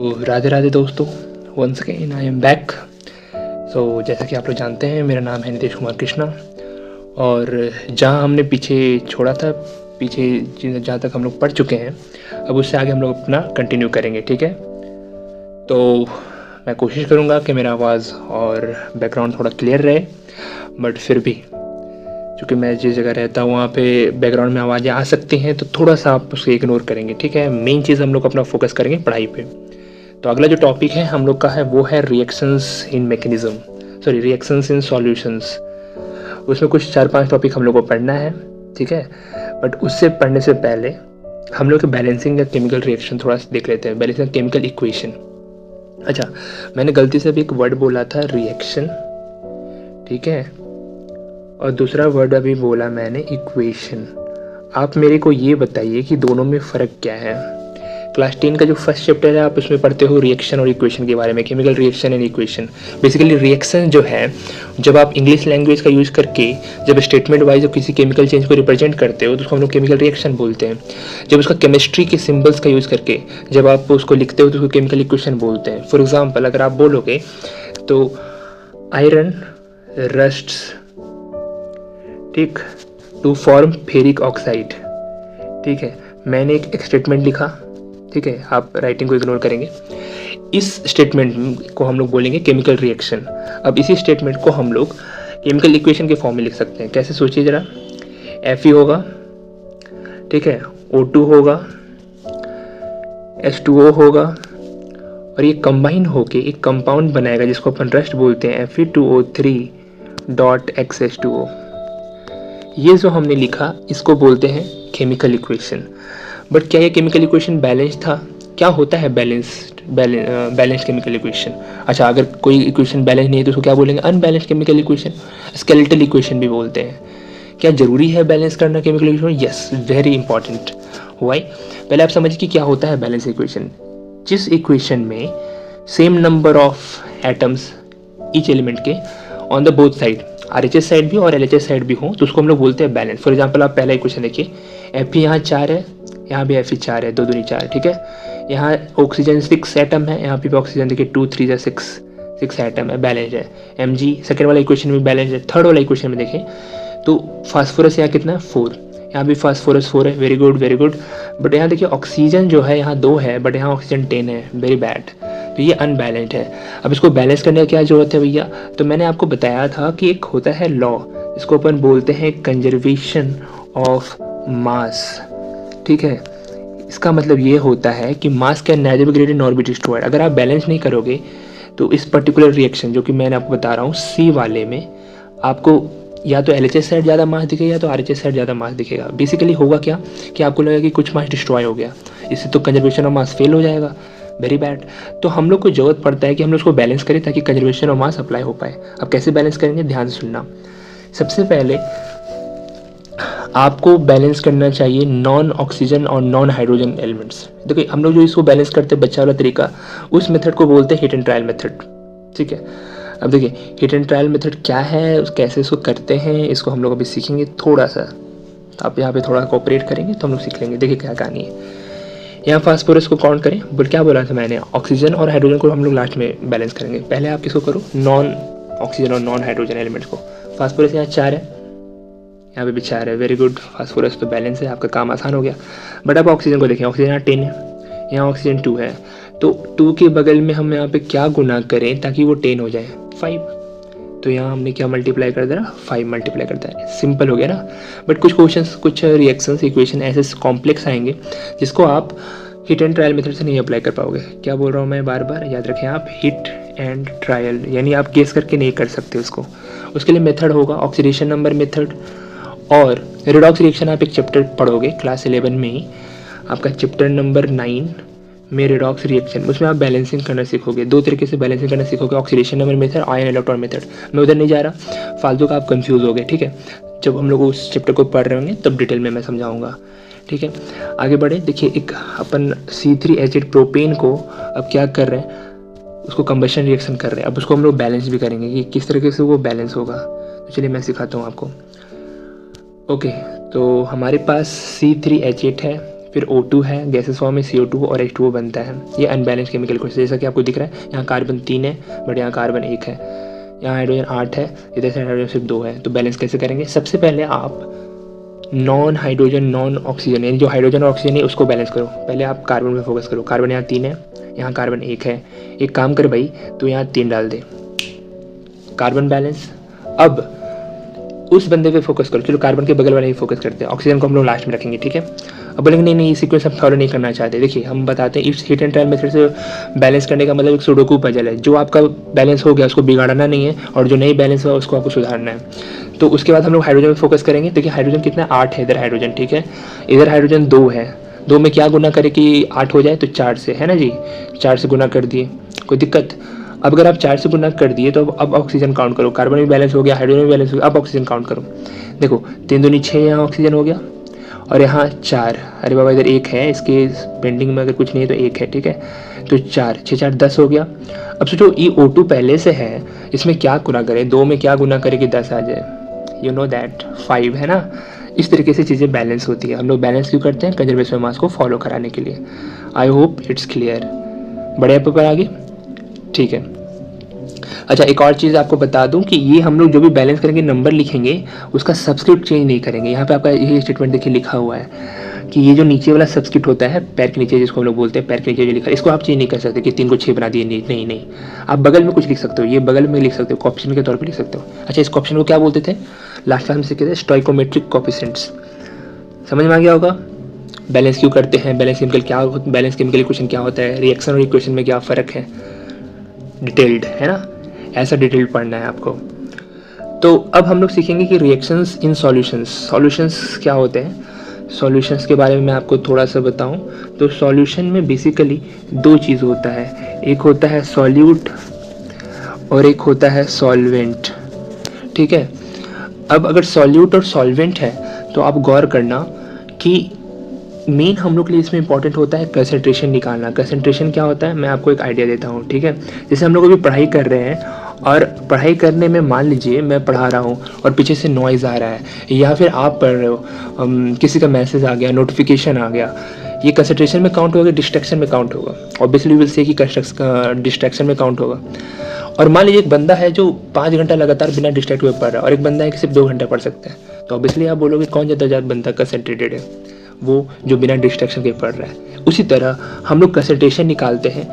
तो राधे राधे दोस्तों, once again I am back. So जैसा कि आप लोग जानते हैं, मेरा नाम है नीतीश कुमार कृष्णा। और जहां हमने पीछे छोड़ा था, पीछे जहाँ तक हम लोग पढ़ चुके हैं, अब उससे आगे हम लोग अपना कंटिन्यू करेंगे। ठीक है, तो मैं कोशिश करूँगा कि मेरा आवाज़ और बैकग्राउंड थोड़ा क्लियर रहे, बट फिर भी क्योंकि मैं जिस जगह रहता हूँ वहाँ पे बैकग्राउंड में आवाज़ें आ सकती हैं, तो थोड़ा सा आप उसको इग्नोर करेंगे। ठीक है, मेन चीज़ हम लोग अपना फोकस करेंगे पढ़ाई पे। तो अगला जो टॉपिक है हम लोग का है वो है reactions in reactions in solutions. उसमें कुछ 4-5 टॉपिक हम लोग को पढ़ना है। ठीक है, बट उससे पढ़ने से पहले हम लोग बैलेंसिंग या केमिकल रिएक्शन थोड़ा सा देख लेते हैं। Balancing chemical equation. अच्छा, मैंने गलती से भी एक वर्ड बोला था रिएक्शन, ठीक है, और दूसरा वर्ड अभी बोला मैंने इक्वेशन। आप मेरे को ये बताइए कि दोनों में फ़र्क क्या है। क्लास 10 का जो फर्स्ट चैप्टर है आप उसमें पढ़ते हो रिएक्शन और इक्वेशन के बारे में, chemical reaction and equation. Basically reaction जो है, जब आप इंग्लिश लैंग्वेज का यूज़ करके जब स्टेटमेंट वाइज किसी केमिकल चेंज को रिप्रेजेंट करते हो तो उसको हम लोग केमिकल रिएक्शन बोलते हैं। जब उसका केमिस्ट्री के सिम्बल्स का यूज़ करके जब आप उसको लिखते हो तो उसको केमिकल इक्वेशन बोलते हैं। फॉर एग्जाम्पल, अगर आप बोलोगे तो आयरन रस्ट्स, ठीक, टू फॉर्म फेरिक ऑक्साइड। ठीक है, मैंने एक स्टेटमेंट लिखा, ठीक है, आप राइटिंग को इग्नोर करेंगे। इस स्टेटमेंट को हम लोग बोलेंगे केमिकल रिएक्शन। अब इसी स्टेटमेंट को हम लोग केमिकल इक्वेशन के फॉर्म में लिख सकते हैं। कैसे, सोचिए ज़रा। Fe होगा, ठीक है, O2 होगा, H2O होगा, और ये कंबाइन होके एक कंपाउंड बनाएगा जिसको अपन रस्ट बोलते हैं, Fe2O3.XH2O। ये जो हमने लिखा इसको बोलते हैं केमिकल इक्वेशन। बट क्या ये केमिकल इक्वेशन बैलेंस था? क्या होता है बैलेंस्ड केमिकल इक्वेशन? अच्छा, अगर कोई इक्वेशन बैलेंस नहीं है तो उसको क्या बोलेंगे? Unbalanced chemical equation, skeletal equation भी बोलते हैं। क्या जरूरी है बैलेंस करना chemical equation? Yes, very important. Why? पहले आप समझिए कि क्या होता है बैलेंस इक्वेशन। जिस इक्वेशन में same number of atoms each element के on the both side, RHS side भी और LHS साइड भी हो, तो उसको हम लोग बोलते हैं बैलेंस। फॉर एग्जाम्पल, आप पहला इक्वेशन देखिए, Fe यहाँ 4 है, यहाँ भी Fe 4 है, 2 दूनी 4, ठीक है। यहाँ ऑक्सीजन 6 एटम है, यहाँ पे ऑक्सीजन देखिए 2 3 जा 6 एटम है, बैलेंस है। Mg सेकेंड वाला इक्वेशन में बैलेंस है। थर्ड वाला इक्वेशन में देखें तो फास्फोरस यहाँ कितना है? 4, यहाँ भी फास्फोरस 4 है, very good very good. But यहाँ देखिए ऑक्सीजन जो है यहाँ 2 है, बट यहाँ ऑक्सीजन 10 है, वेरी बैड। तो ये अनबैलेंस्ड है। अब इसको बैलेंस करने की क्या ज़रूरत है भैया? तो मैंने आपको बताया था कि एक होता है लॉ, इसको अपन बोलते हैं कंजर्वेशन ऑफ मास। ठीक है, इसका मतलब ये होता है कि मास can nether be created nor be destroyed. अगर आप बैलेंस नहीं करोगे तो इस पर्टिकुलर रिएक्शन जो कि मैंने आपको बता रहा हूँ, सी वाले में आपको या तो LHS साइड ज़्यादा मास दिखेगा या तो RHS साइड ज़्यादा मास दिखेगा। बेसिकली होगा क्या कि आपको लगेगा कि कुछ मास डिस्ट्रॉय हो गया, इससे तो कंजर्वेशन ऑफ मास फेल हो जाएगा, वेरी बैड। तो हम लोग को जरूरत पड़ता है कि हम लोग उसको बैलेंस करें ताकि कंजर्वेशन ऑफ मास अप्लाई हो पाए। अब कैसे बैलेंस करेंगे, ध्यान से सुनना। सबसे पहले आपको बैलेंस करना चाहिए नॉन ऑक्सीजन और नॉन हाइड्रोजन एलिमेंट्स। देखिए, हम लोग जो इसको बैलेंस करते हैं बच्चा वाला तरीका, उस मेथड को बोलते हैं हिट एंड ट्रायल मेथड। ठीक है, अब देखिए हिट एंड ट्रायल मेथड क्या है, कैसे इसको करते हैं, इसको हम लोग अभी सीखेंगे थोड़ा सा। आप यहाँ पे थोड़ा कोऑपरेट करेंगे तो हम लोग सीख लेंगे। देखिए क्या कहानी है। यहाँ फास्फोरस को काउंट करें, बट क्या बोला था मैंने, ऑक्सीजन और हाइड्रोजन को हम लोग लास्ट में बैलेंस करेंगे। पहले आप किसको करो, नॉन ऑक्सीजन और नॉन हाइड्रोजन एलिमेंट्स को। फास्फोरस यहाँ 4 है, यहाँ पे भी 4 है, वेरी गुड। फास्फोरस तो बैलेंस है, आपका काम आसान हो गया। बट अब ऑक्सीजन को देखें, ऑक्सीजन यहाँ 10 है, यहाँ ऑक्सीजन 2 है, तो 2 के बगल में हम यहाँ पे क्या गुना करें ताकि वो 10 हो जाए? 5। तो यहाँ हमने क्या मल्टीप्लाई कर दिया? 5 मल्टीप्लाई करता है। सिंपल हो गया ना। बट कुछ क्वेश्चंस, कुछ रिएक्शंस, इक्वेशन ऐसे कॉम्प्लेक्स आएंगे जिसको आप हिट एंड ट्रायल मेथड से नहीं अप्लाई कर पाओगे। क्या बोल रहा हूँ मैं बार बार, याद रखें आप, हिट एंड ट्रायल, यानी आप गेस करके नहीं कर सकते उसको। उसके लिए मेथड होगा ऑक्सीडेशन नंबर मेथड और रेडॉक्स रिएक्शन। आप एक चैप्टर पढ़ोगे क्लास 11 में ही, आपका चैप्टर नंबर 9 में रेडॉक्स रिएक्शन, उसमें आप बैलेंसिंग करना सीखोगे। 2 तरीके से बैलेंसिंग करना सीखोगे, oxidation number method, ion electron method. मैं उधर नहीं जा रहा, फालतू का आप कंफ्यूज हो गए। ठीक है, जब हम लोग उस चैप्टर को पढ़ रहे होंगे तब डिटेल में मैं समझाऊंगा। ठीक है, आगे बढ़े। देखिए, एक अपन C3H8 प्रोपेन को अब क्या कर रहे हैं, उसको कंबशन रिएक्शन कर रहे हैं। अब उसको हम लोग बैलेंस भी करेंगे कि किस तरीके से वो बैलेंस होगा। तो चलिए मैं सिखाता हूँ आपको। ओके, तो हमारे पास C3H8 है, फिर O2 है, गैसेस फॉर्म में CO2 और H2O बनता है। ये अनबैलेंस केमिकल क्वेश्चन, जैसा कि आपको दिख रहा है यहाँ कार्बन 3 है बट यहाँ कार्बन 1 है, यहाँ हाइड्रोजन 8 है, इधर से हाइड्रोजन सिर्फ 2 है। तो बैलेंस कैसे करेंगे? सबसे पहले आप नॉन हाइड्रोजन नॉन ऑक्सीजन यानी जो हाइड्रोजन और ऑक्सीजन है उसको बैलेंस करो। पहले आप कार्बन पे फोकस करो। कार्बन यहाँ 3 है, यहाँ कार्बन 1 है। एक काम कर भाई, तो यहाँ 3 डाल दे, कार्बन बैलेंस। अब उस बंदे पे फोकस करो। चलो कार्बन के बगल वाले ही फोकस करते हैं, ऑक्सीजन को हम लोग लास्ट में रखेंगे, ठीक है। अब बोलेंगे नहीं ये सीक्वेंस हम फॉलो नहीं करना चाहते। देखिए हम बताते हैं इस हिट एंड ट्रायल मेथड से बैलेंस करने का मतलब एक सुडोकू पजल है। जो आपका बैलेंस हो गया उसको बिगाड़ना नहीं है, और जो नहीं बैलेंस हुआ उसको आपको सुधारना है। तो उसके बाद हम लोग हाइड्रोजन पे फोकस करेंगे। देखिए हाइड्रोजन कितना 8 है, इधर हाइड्रोजन, ठीक है, इधर हाइड्रोजन 2 है। 2 में क्या गुना करे कि 8 हो जाए? तो 4 से, है ना जी, 4 से गुना कर दिए, कोई दिक्कत? अब अगर आप 4 से गुना कर दिए तो अब ऑक्सीजन काउंट करो। कार्बन भी बैलेंस हो गया, हाइड्रोजन भी बैलेंस हो गया, अब ऑक्सीजन काउंट करो। देखो 3 दूनी 6 यहाँ ऑक्सीजन हो गया, और यहाँ 4, अरे बाबा इधर 1 है, इसके पेंडिंग में अगर कुछ नहीं है तो 1 है, ठीक है। तो 4 6 4 10 हो गया। अब सोचो ये O2 पहले से है, इसमें क्या गुना करें? 2 में क्या गुना करे कि 10 आ जाए? यू नो दैट 5 है ना। इस तरीके से चीज़ें बैलेंस होती है। हम लोग बैलेंस क्यों करते हैं? कंजर्वेशन ऑफ मास को फॉलो कराने के लिए। I hope it's clear. बढ़िया पेपर आगे, ठीक है। अच्छा एक और चीज़ आपको बता दूं कि ये हम लोग जो भी बैलेंस करेंगे, नंबर लिखेंगे, उसका सब्सक्रिप्ट चेंज नहीं करेंगे। यहाँ पे आपका ये स्टेटमेंट देखिए लिखा हुआ है कि ये जो नीचे वाला सब्सक्रिप्ट होता है, पैर के नीचे जिसको हम लोग बोलते हैं, पैर के नीचे जो लिखा है, इसको आप चेंज नहीं कर सकते कि 3 को 6 बना दिए। नहीं नहीं, आप बगल में कुछ लिख सकते हो, ये बगल में लिख सकते हो, ऑप्शन के तौर पर लिख सकते हो। अच्छा इस ऑप्शन को क्या बोलते थे? लास्ट क्लास में सीखे थे, स्टोइकोमेट्रिक कोएफिशिएंट्स। समझ में आ गया होगा। बैलेंस क्यों करते हैं, बैलेंस केमिकल क्या, बैलेंस केमिकल इक्वेशन क्या होता है, रिएक्शन और इक्वेशन में क्या फ़र्क है, डिटेल्ड है ना, ऐसा डिटेल पढ़ना है आपको। तो अब हम लोग सीखेंगे कि रिएक्शंस इन सॉल्यूशंस। सॉल्यूशंस क्या होते हैं? सॉल्यूशंस के बारे में मैं आपको थोड़ा सा बताऊं तो सॉल्यूशन में बेसिकली 2 चीज़ होता है, एक होता है सॉल्यूट और एक होता है सॉल्वेंट, ठीक है। अब अगर सॉल्यूट और सॉल्वेंट है तो आप गौर करना कि मेन हम लोग के लिए इसमें इंपॉर्टेंट होता है कंसंट्रेशन निकालना। कंसंट्रेशन क्या होता है मैं आपको एक आइडिया देता हूँ, ठीक है। जैसे हम लोग अभी पढ़ाई कर रहे हैं और पढ़ाई करने में मान लीजिए मैं पढ़ा रहा हूँ और पीछे से नॉइज़ आ रहा है, या फिर आप पढ़ रहे हो, किसी का मैसेज आ गया, नोटिफिकेशन आ गया, ये कंसंट्रेशन में काउंट होगा, डिस्ट्रैक्शन में काउंट होगा? ऑब्वियसली विल से कि डिस्ट्रैक्शन में काउंट होगा। और मान लीजिए एक बंदा है जो 5 घंटा लगातार बिना डिस्ट्रैक्ट हुए पढ़ रहा है, और एक बंदा है कि सिर्फ 2 घंटा पढ़ सकता है, तो ऑब्वियसली आप बोलोगे कौन ज़्यादा बंदा कंसंट्रेटेड है? वो जो बिना डिस्ट्रैक्शन के पढ़ रहा है। उसी तरह हम लोग कंसंट्रेशन निकालते हैं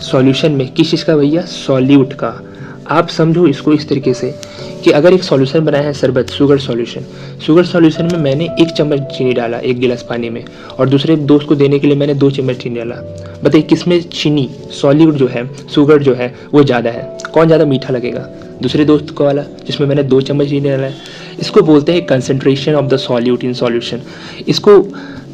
सॉल्यूशन में, किस चीज़ का भैया? सॉल्यूट का। आप समझो इसको इस तरीके से कि अगर एक सॉल्यूशन बनाया है शरबत, शुगर सॉल्यूशन में मैंने 1 चम्मच चीनी डाला 1 गिलास पानी में, और दूसरे दोस्त को देने के लिए मैंने 2 चम्मच चीनी डाला। बताइए किसमें चीनी, सॉल्यूट जो है, शुगर जो है वो ज़्यादा है? कौन ज़्यादा मीठा लगेगा? दूसरे दोस्त को वाला जिसमें मैंने 2 चम्मच चीनी डाला है। इसको बोलते हैं concentration of the solute in solution. इसको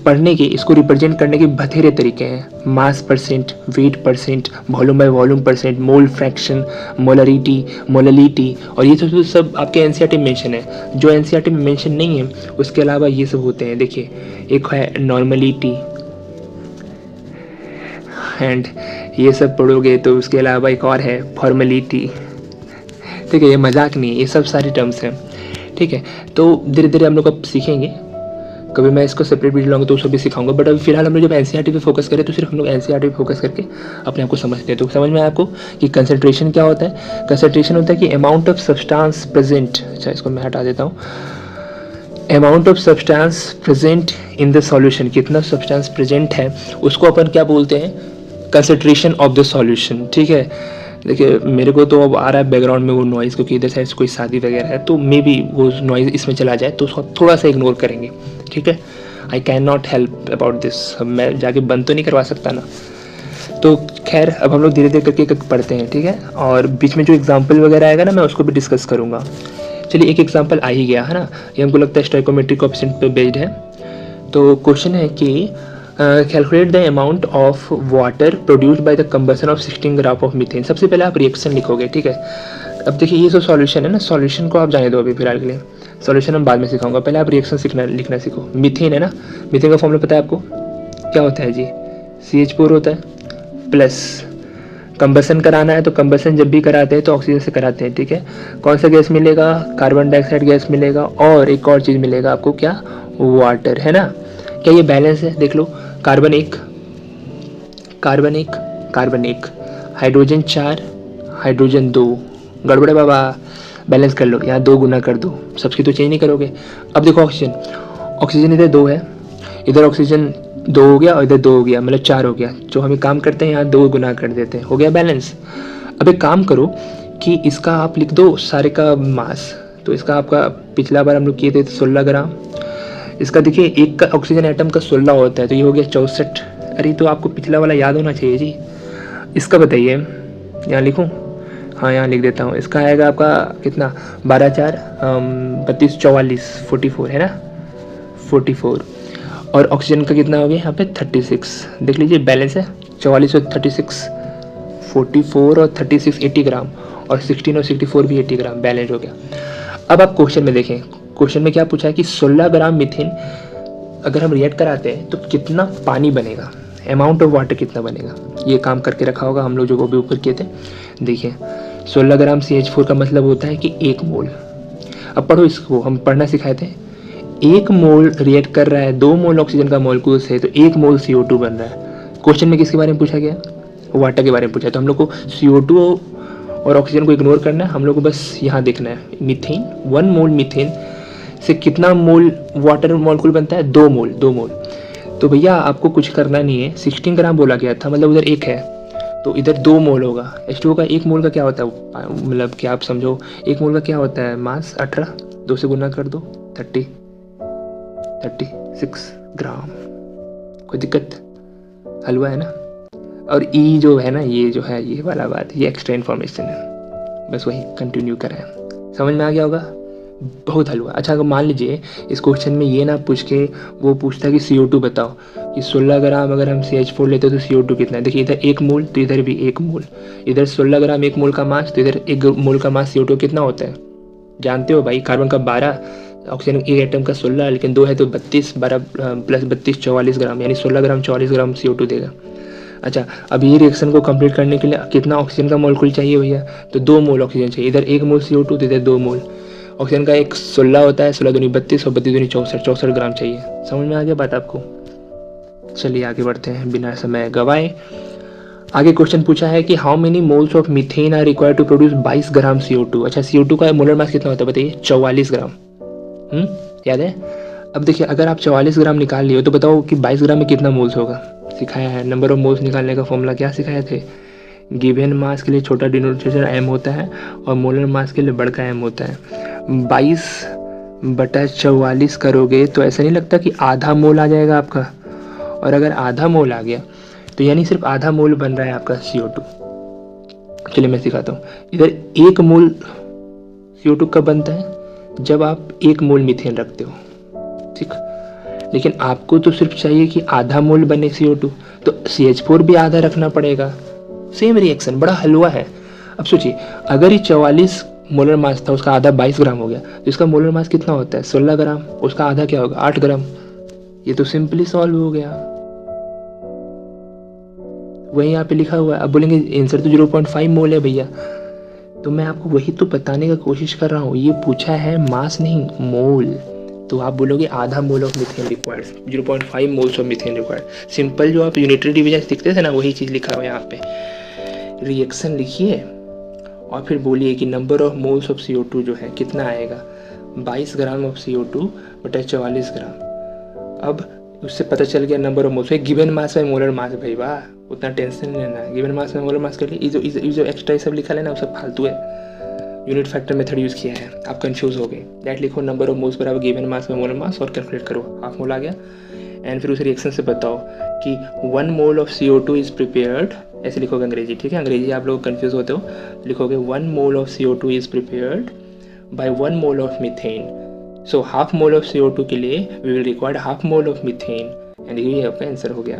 पढ़ने के, इसको रिप्रेजेंट करने के बथेरे तरीके हैं। Mass percent, weight percent, volume by volume percent, mole fraction, molality, और ये सब आपके एनसीईआरटी में मेंशन है। जो एनसीईआरटी में मेंशन नहीं है उसके अलावा ये सब होते हैं। देखिए एक है नॉर्मलिटी, एंड ये सब पढ़ोगे तो उसके अलावा एक और है फॉर्मेलिटी, ठीक है। ये मजाक नहीं है, ये सब सारे टर्म्स हैं, ठीक है। तो धीरे धीरे हम लोग अब सीखेंगे, कभी मैं इसको सेपरेट वीडियो लाऊंगा तो उसको भी सिखाऊंगा। बट अभी फिलहाल हम लोग जब एनसीईआरटी पे फोकस करें तो सिर्फ हम लोग एनसीईआरटी पे फोकस करके अपने आप को समझते हैं। तो समझ में आया आपको कि कंसंट्रेशन क्या होता है? कंसंट्रेशन होता है कि अमाउंट ऑफ सब्सटेंस प्रेजेंट, अच्छा इसको मैं हटा देता हूँ, amount of substance present in the solution, कितना सब्सटेंस प्रेजेंट है उसको अपन क्या बोलते हैं? कंसंट्रेशन ऑफ द सॉल्यूशन, ठीक है। देखिए मेरे को तो अब आ रहा है बैकग्राउंड में वो नॉइज़, क्योंकि इधर साइड से कोई शादी वगैरह है, तो मे बी वो नॉइज़ इसमें चला जाए तो उसको थोड़ा सा इग्नोर करेंगे, ठीक है। I can not help about this, मैं जाके बंद तो नहीं करवा सकता ना। तो खैर अब हम लोग धीरे धीरे करके पढ़ते हैं, ठीक है। और बीच में जो एग्जाम्पल वगैरह आएगा ना मैं उसको भी डिस्कस करूँगा। चलिए एक एग्जाम्पल आ ही गया है ना, ये हमको लगता है स्टोइकोमेट्रिक कोएफिशिएंट पे बेस्ड है। तो क्वेश्चन है कि calculate the amount of water produced by the combustion of 16 gram of methane. सबसे पहले आप रिएक्शन लिखोगे, ठीक है। अब देखिए ये जो सॉल्यूशन है ना, सॉल्यूशन को आप जाने दो अभी फिलहाल के लिए, सॉल्यूशन हम बाद में सिखाऊंगा, पहले आप रिएक्शन लिखना सीखो। मीथेन है ना, मीथेन का फॉर्मूला पता है आपको क्या होता है जी? CH4 होता है, प्लस कंबसन कराना है तो कंबसन जब भी कराते हैं तो ऑक्सीजन से कराते हैं, ठीक है। कौन सा गैस मिलेगा? कार्बन डाइऑक्साइड गैस मिलेगा, और एक और चीज़ मिलेगा आपको, क्या? वाटर, है ना। क्या ये बैलेंस है? देख low carbon 1, carbon 1, carbon 1, hydrogen 4, hydrogen 2। गड़बड़े बाबा, बैलेंस कर लो, यहाँ 2 गुना कर दो, सबकी तो चेंज नहीं करोगे। अब देखो ऑक्सीजन, ऑक्सीजन इधर 2 है, इधर ऑक्सीजन 2 हो गया और इधर 2 हो गया, मतलब 4 हो गया। जो हमें काम करते हैं यहाँ 2 गुना कर देते हैं, हो गया बैलेंस। अब एक काम करो कि इसका आप लिख दो सारे का मास। तो इसका आपका पिछला बार हम लोग किए थे 16 ग्राम। इसका देखिए एक का ऑक्सीजन एटम का 16 होता है, तो ये हो गया 64। अरे तो आपको पिछला वाला याद होना चाहिए जी। इसका बताइए, यहाँ लिखूँ? हाँ यहाँ लिख देता हूँ। इसका आएगा आपका कितना, 12 4 32 44 44 है ना, 44। और ऑक्सीजन का कितना हो गया यहाँ पे 36। देख लीजिए बैलेंस है, 44 और 36 44 और 36 80 ग्राम, और 16 और 64 भी 80 ग्राम, बैलेंस हो गया। अब आप क्वेश्चन में देखें, क्वेश्चन में क्या पूछा है कि 16 ग्राम मीथेन अगर हम रिएक्ट कराते हैं तो कितना पानी बनेगा, अमाउंट ऑफ वाटर कितना बनेगा। ये काम करके रखा होगा हम लोग जो वो भी ऊपर किए थे। देखिए 16 ग्राम CH4 का मतलब होता है कि 1 मोल। अब पढ़ो इसको, हम पढ़ना सिखाए थे। 1 मोल रिएक्ट कर रहा है 2 मोल ऑक्सीजन का मॉलिक्यूल से, तो 1 मोल CO2 बन रहा है। क्वेश्चन में किसके बारे में पूछा गया, वाटर के बारे में पूछा। तो हम लोग को CO2 और ऑक्सीजन को इग्नोर करना है, हम लोग को बस यहाँ देखना है मीथेन। 1 मोल मीथेन से कितना मोल वाटर मॉलिक्यूल बनता है, 2 मोल, 2 मोल। तो भैया आपको कुछ करना नहीं है, 16 ग्राम बोला गया था, मतलब उधर 1 है तो इधर 2 मोल होगा। H2O का 1 मोल का क्या होता है, मतलब कि आप समझो 1 मोल का क्या होता है, मास 18, 2 से गुना कर दो 36 ग्राम। कोई दिक्कत, हलवा है ना। और E जो है ना, ये जो है ये वाला बात, ये एक्स्ट्रा इन्फॉर्मेशन है, बस वही कंटिन्यू करें। समझ में आ गया होगा, बहुत हलवा। अच्छा अगर मान लीजिए इस क्वेश्चन में ये ना पूछ के वो पूछता है कि CO2 बताओ, कि 16 ग्राम अगर हम CH4 लेते तो CO2 कितना है। देखिए इधर 1 मोल तो इधर भी 1 मोल, इधर 16 ग्राम 1 मोल का मास, तो इधर 1 मोल का मास CO2 कितना होता है जानते हो भाई। कार्बन का 12, ऑक्सीजन एक एटम का 16, लेकिन 2 है तो 32, 12 प्लस 32 44 ग्राम, यानी 16 ग्राम 44 ग्राम CO2 देगा। अच्छा अब ये रिएक्शन को कंप्लीट करने के लिए कितना ऑक्सीजन का मॉलिक्यूल चाहिए भैया, तो 2 मोल ऑक्सीजन चाहिए। इधर 1 मोल CO2 तो इधर 2 मोल ऑक्सीजन का। एक 16 होता है, 16 दूनी 32 और 32 दूनी 64 ग्राम चाहिए। समझ में आ गया बात आपको। चलिए आगे बढ़ते हैं बिना समय गवाए। आगे क्वेश्चन पूछा है कि how many moles of methane are required to produce 22 gram CO2। अच्छा CO2 का मोलर मास कितना होता है बताइए, 44 ग्राम। याद है। अब देखिए अगर आप 44 ग्राम निकाल लिए हो तो बताओ कि 22 ग्राम में कितना मोल्स होगा। सिखाया है, नंबर ऑफ मोल्स निकालने का फॉर्मूला क्या सिखाए थे। गिवन मास के लिए छोटा डिनोमिनेटर m होता है और मोलर मास के लिए बड़का m होता है। 22/44 करोगे तो ऐसा नहीं लगता कि आधा मोल आ जाएगा आपका। और अगर आधा मोल आ गया तो यानी सिर्फ आधा मोल बन रहा है आपका CO2। चलिए मैं सिखाता हूँ। इधर 1 मोल CO2 कब बनता है, जब आप 1 मोल मीथेन रखते हो, ठीक। लेकिन आपको तो सिर्फ चाहिए कि आधा मोल बने CO2, तो CH4 भी आधा रखना पड़ेगा। सेम रिएक्शन, बड़ा हलवा है। अब सोचिए अगर ये 44 मोलर मास था, उसका आधा 22 ग्राम हो गया, तो इसका मोलर मास कितना होता है 16 ग्राम, उसका आधा क्या होगा 8 ग्राम। ये तो सिंपली सॉल्व हो गया, वही यहाँ पे लिखा हुआ है। अब बोलेंगे आंसर तो 0.5 मोल है भैया, तो मैं आपको वही तो बताने का कोशिश कर रहा हूँ। ये पूछा है मास नहीं मोल, तो आप बोलोगे आधा मोल of methane required, 0.5 moles of methane required. Simple जो आप यूनिटरी डिवीजन सीखते थे ना, वही चीज़ लिखा हुआ है यहाँ पे। रिएक्शन लिखिए और फिर बोलिए कि number of moles of CO2 जो है कितना आएगा, 22 ग्राम ऑफ CO2 बटा 44 ग्राम। अब उससे पता चल गया number of moles. Given mass में मोलर मास, भाई वाह, उतना टेंशन नहीं लेना है। गिवन मास में मोलर मास कर लिए, जो एक्स्ट्रा सब लिखा है ना वो सब फालतू है। यूनिट फैक्टर मेथड यूज़ किया है, आप कंफ्यूज हो गए। डायरेक्ट लिखो नंबर ऑफ मोल्स बराबर गिवन मास में मोलर मास और कैलकुलेट करो, हाफ मोल आ गया। एंड फिर उस रिएक्शन से बताओ कि 1 mole of CO2 is prepared, ऐसे लिखोगे अंग्रेजी, ठीक है। अंग्रेजी आप लोग कंफ्यूज होते हो, लिखोगे 1 mole of CO2 is prepared by 1 mole of methane. So half mole of CO2 के लिए we will required half mole of methane, and ये आपका आंसर हो गया।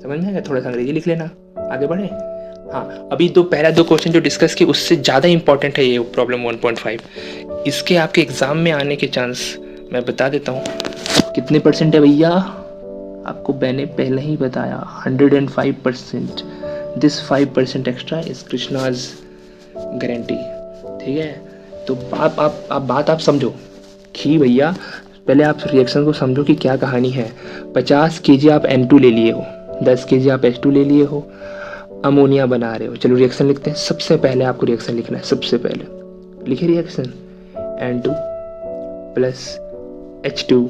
समझ में आएगा, थोड़ा सा अंग्रेजी लिख लेना। आगे बढ़े। हाँ अभी पहला दो क्वेश्चन जो डिस्कस किए उससे ज़्यादा इंपॉर्टेंट है ये प्रॉब्लम 1.5। इसके आपके एग्जाम में आने के चांस मैं बता देता हूँ कितने परसेंट है भैया, आपको मैंने पहले ही बताया 105%। This 5% extra is Krishna's guarantee, ठीक है। तो आप बात आप समझो कि भैया पहले आप रिएक्शन को समझो कि क्या कहानी है। 50 kg आप N2 ले लिए हो, 10 kg आप H2 ले लिए हो, अमोनिया बना रहे हो। चलो रिएक्शन लिखते हैं। सबसे पहले आपको रिएक्शन लिखना है, सबसे पहले लिखिए reaction N2 plus H2,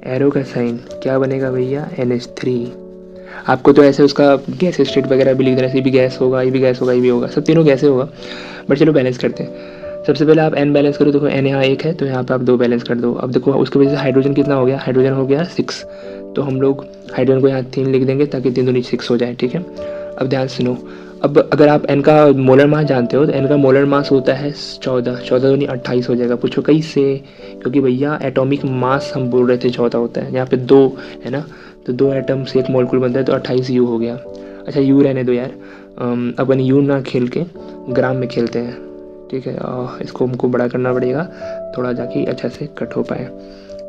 arrow का साइन क्या बनेगा भैया, NH3। आपको तो ऐसे उसका गैस स्टेट वगैरह भी लिख देना, ये भी गैस होगा, ये भी गैस होगा, ये भी होगा, सब तीनों गैसे होगा। बट चलो बैलेंस करते हैं। सबसे पहले आप N बैलेंस करो, देखो N यहाँ 1 है तो यहाँ पे आप 2 बैलेंस कर दो। अब देखो उसकी वजह से हाइड्रोजन कितना हो गया, हाइड्रोजन हो गया 6, तो हम लोग हाइड्रोजन को यहाँ 3 लिख देंगे ताकि 3 दूनी 6 हो जाए, ठीक है। अब ध्यान सुनो, अब अगर आप N का मोलर मास जानते हो तो N का मोलर मास होता है 14 दूनी 28 हो जाएगा। पूछो कैसे, क्योंकि भैया एटॉमिक मास हम बोल रहे थे 14 होता है, यहाँ पे 2 है ना, तो 2 एटम से एक मोलिक्यूल बनता है तो 28 U हो गया। अच्छा U रहने दो यार, अपन U ना खेल के ग्राम में खेलते हैं, ठीक है। इसको हमको बड़ा करना पड़ेगा थोड़ा जाके अच्छा से कट हो पाए,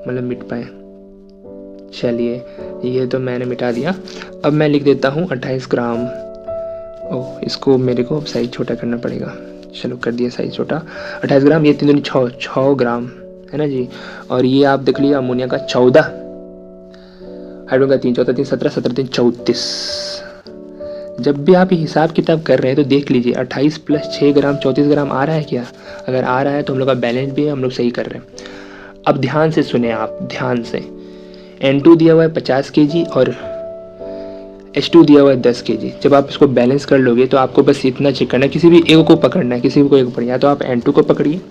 मतलब मिट पाए। चलिए ये तो मैंने मिटा दिया। अब मैं लिख देता हूँ 28 ग्राम। ओह, इसको मेरे को साइज़ छोटा करना पड़ेगा। चलो कर दिया साइज़ छोटा। 28 ग्राम, ये 3 दूनी 6 ग्राम है ना जी। और ये आप देख लिया अमोनिया का 14, हाइड्रोजन का 3, 14 3 17, 17 3 34। जब भी आप हिसाब किताब कर रहे हैं तो देख लीजिए 28 प्लस 6 ग्राम 34 ग्राम आ रहा है क्या। अगर आ रहा है तो हम लोग का बैलेंस भी है, हम लोग सही कर रहे हैं। अब ध्यान से सुने आप, ध्यान से। N2 दिया हुआ है 50 kg और H2 दिया हुआ है 10 kg। जब आप इसको बैलेंस कर लोगे तो आपको बस इतना चेक करना है, किसी भी एक को पकड़ना है, किसी भी को एक पकड़ना है। तो आप N2 को पकड़िए,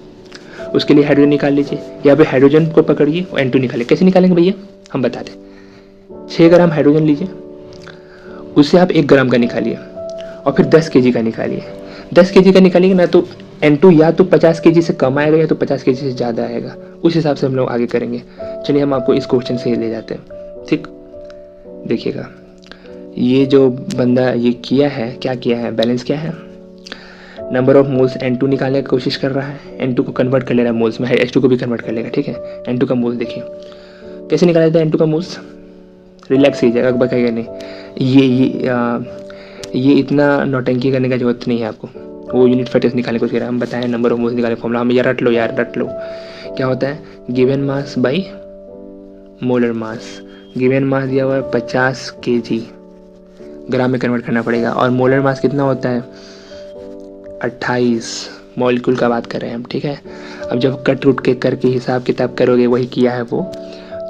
उसके लिए हाइड्रोजन निकाल लीजिए, या फिर हाइड्रोजन को पकड़िए और N2 निकालिए। कैसे निकालेंगे भैया हम बता दें। 6 ग्राम हाइड्रोजन लीजिए, उससे आप 1 ग्राम का निकालिए और फिर 10 kg का निकालिए। 10 kg का निकालिए ना तो N2 या तो 50 kg से कम आएगा या तो 50 kg से ज़्यादा आएगा, उस हिसाब से हम लोग आगे करेंगे। चलिए हम आपको इस क्वेश्चन से ले जाते हैं, ठीक। देखिएगा ये जो बंदा ये किया है, क्या किया है, बैलेंस क्या है, नंबर ऑफ मोल्स N2 निकालने की कोशिश कर रहा है, N2 को कन्वर्ट कर ले रहा है मोल्स में, H2 को भी कन्वर्ट कर लेगा, ठीक है। N2 का मोल्स देखिए कैसे निकाला जाता है, N2 का मोल्स, रिलैक्स कीजिएगा, बकाएगा नहीं। ये इतना नौटंकी करने का जरूरत नहीं है आपको। वो यूनिट फैक्टर्स निकालने को कह रहा है, हम बताएं नंबर ऑफ मोल्स निकालने फॉर्मूला, हम यार रट लो यार रट लो। क्या होता है, given mass by molar mass. Given mass दिया हुआ है 50 kg, ग्राम में कन्वर्ट करना पड़ेगा, और मोलर मास कितना होता है 28, मॉलिक्यूल का बात कर रहे हैं हम, ठीक है। अब जब कट रूट के करके हिसाब किताब करोगे, वही किया है वो,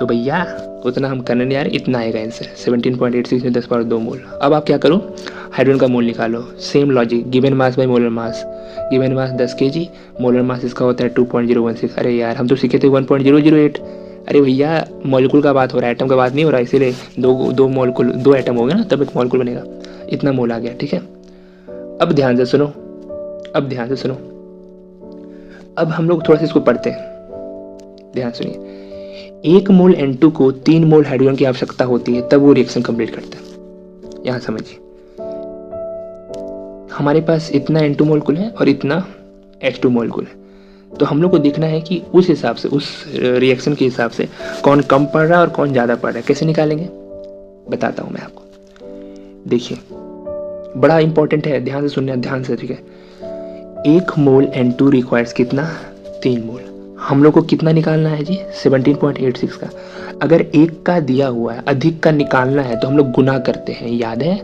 तो भैया उतना हम करने नहीं आ रहे, इतना आएगा आंसर 17.86 में 10^2 मोल। अब आप क्या करो, हाइड्रोजन का मोल निकालो, same logic, given mass by molar mass. Given mass 10 kg, molar mass इसका होता है 2.016। अरे यार हम तो सीखे थे 1.008। अरे भैया मॉलिक्यूल का बात हो रहा है, एटम का बात नहीं हो रहा है, इसीलिए दो मॉलिक्यूल, 2 एटम हो गए ना तब एक मॉलिक्यूल बनेगा। इतना मोल आ गया, ठीक है। अब ध्यान से सुनो, अब ध्यान से सुनो, अब हम लोग थोड़ा सा इसको पढ़ते हैं, ध्यान सुनिए। 1 मोल N2 को 3 मोल हाइड्रोजन की आवश्यकता होती है, तब वो रिएक्शन कंप्लीट करता है। यहाँ समझिए, हमारे पास इतना N2 मोलिक्यूल है और इतना H2 मोलिक्यूल है, तो हम लोग को देखना है कि उस हिसाब से, उस रिएक्शन के हिसाब से कौन कम पड़ रहा है और कौन ज़्यादा पड़ रहा है। कैसे निकालेंगे बताता हूँ मैं आपको। देखिए बड़ा इंपॉर्टेंट है, ध्यान से सुनना, ध्यान से, ठीक है। 1 मोल N2 रिक्वायर्स कितना, 3 मोल। हम लोग को कितना निकालना है जी, 17.86 का। अगर 1 का दिया हुआ है, अधिक का निकालना है तो हम लोग गुना करते हैं, याद है,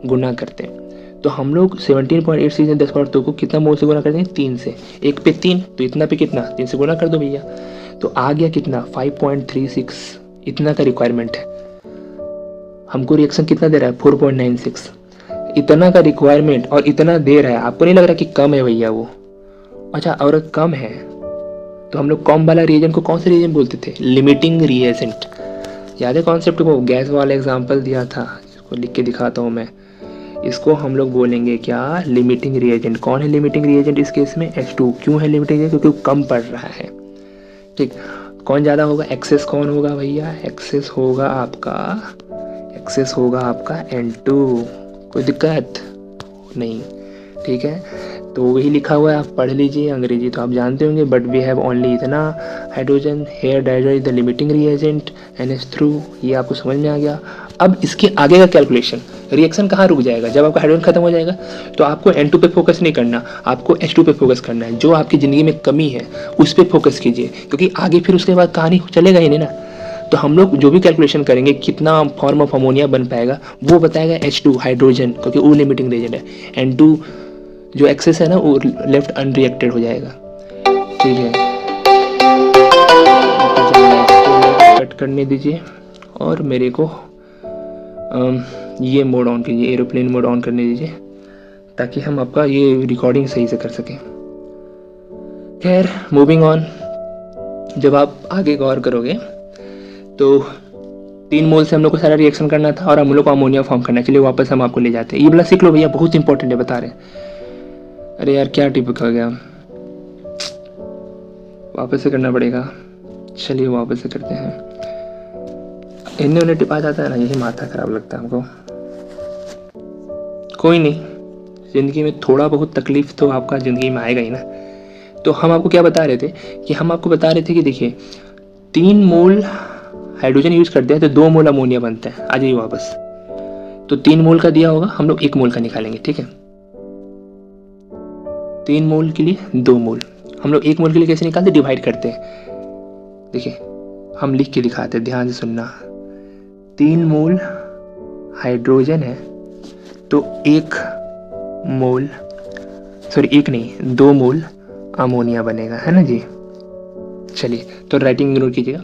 गुना करते हैं। तो हम लोग 17.86 में 10^2 को कितना मोल से गुना करते हैं, 3 से। 1 पे 3 तो इतना पे कितना, 3 से गुना कर दो भैया, तो आ गया कितना 5.36। इतना का रिक्वायरमेंट है। हमको रिएक्शन कितना दे रहा है 4.96। इतना का रिक्वायरमेंट और इतना दे रहा है, आपको नहीं लग रहा कि कम है भैया वो। अच्छा और कम है तो हम लोग कम वाला रिएजेंट को कौन सा रिएजेंट बोलते थे, लिमिटिंग रिएजेंट। याद है कॉन्सेप्ट को, गैस वाला एग्जांपल दिया था, इसको लिख के दिखाता हूँ मैं। इसको हम लोग बोलेंगे क्या, लिमिटिंग रिएजेंट। कौन है लिमिटिंग रिएजेंट इस केस में, H2। क्यों है लिमिटिंग रिएजेंट, क्योंकि वो कम पड़ रहा है, ठीक। कौन ज़्यादा होगा, एक्सेस कौन होगा भैया, एक्सेस होगा आपका N2। कोई दिक्कत नहीं, ठीक है। तो वही लिखा हुआ है, आप पढ़ लीजिए, अंग्रेजी तो आप जानते होंगे, बट वी हैव ओनली इतना hydrogen, here dihydride is the limiting reagent, NH3। ये आपको समझ में आ गया। अब इसके आगे का कैलकुलेशन, रिएक्शन कहाँ रुक जाएगा, जब आपका हाइड्रोजन खत्म हो जाएगा तो आपको N2 पे फोकस नहीं करना, आपको H2 पे फोकस करना है। जो आपकी ज़िंदगी में कमी है उस पर फोकस कीजिए, क्योंकि आगे फिर उसके बाद कहानी चलेगा ही नहीं ना। तो हम लोग जो भी कैलकुलेशन करेंगे कितना फॉर्म ऑफ अमोनिया बन पाएगा वो बताएगा H2 हाइड्रोजन, क्योंकि वो लिमिटिंग रेजेंट है। N2 जो एक्सेस है ना वो लेफ्ट अनरिएक्टेड हो जाएगा। ठीक है, कट करने दीजिए और मेरे को ये मोड ऑन कीजिए, एरोप्लेन मोड ऑन करने दीजिए, ताकि हम आपका ये रिकॉर्डिंग सही से कर सकें। खैर मूविंग ऑन, जब आप आगे गौर करोगे तो 3 मोल से हम लोग को सारा रिएक्शन करना था और हम लोग को अमोनिया फॉर्म करना है। चलिए वापस हम आपको ले जाते हैं। ये वाला सीख लो भैया, बहुत इंपॉर्टेंट है, बता रहे हैं। अरे यार क्या टिपिक हो गया, वापस से करना पड़ेगा। चलिए वापस से करते हैं। इन्हें उन्हें टिपा जाता है ना, यही माथा खराब लगता है हमको। कोई नहीं, ज़िंदगी में थोड़ा बहुत तकलीफ तो आपका ज़िंदगी में आएगा ही ना। तो हम आपको क्या बता रहे थे कि हम आपको बता रहे थे कि देखिए 3 मोल हाइड्रोजन यूज़ करते हैं तो 2 मोल अमोनिया बनता है। आ जाइए वापस। तो 3 मोल का दिया होगा, हम लोग 1 मोल का निकालेंगे। ठीक है, 3 मोल के लिए 2 मोल, हम लोग 1 मोल के लिए कैसे निकालते, डिवाइड करते हैं। देखिए हम लिख के दिखाते हैं, ध्यान से सुनना। 3 मोल हाइड्रोजन है तो 1 मोल, सॉरी 1 नहीं 2 मोल अमोनिया बनेगा, है ना जी। चलिए तो राइटिंग इग्नोर कीजिएगा।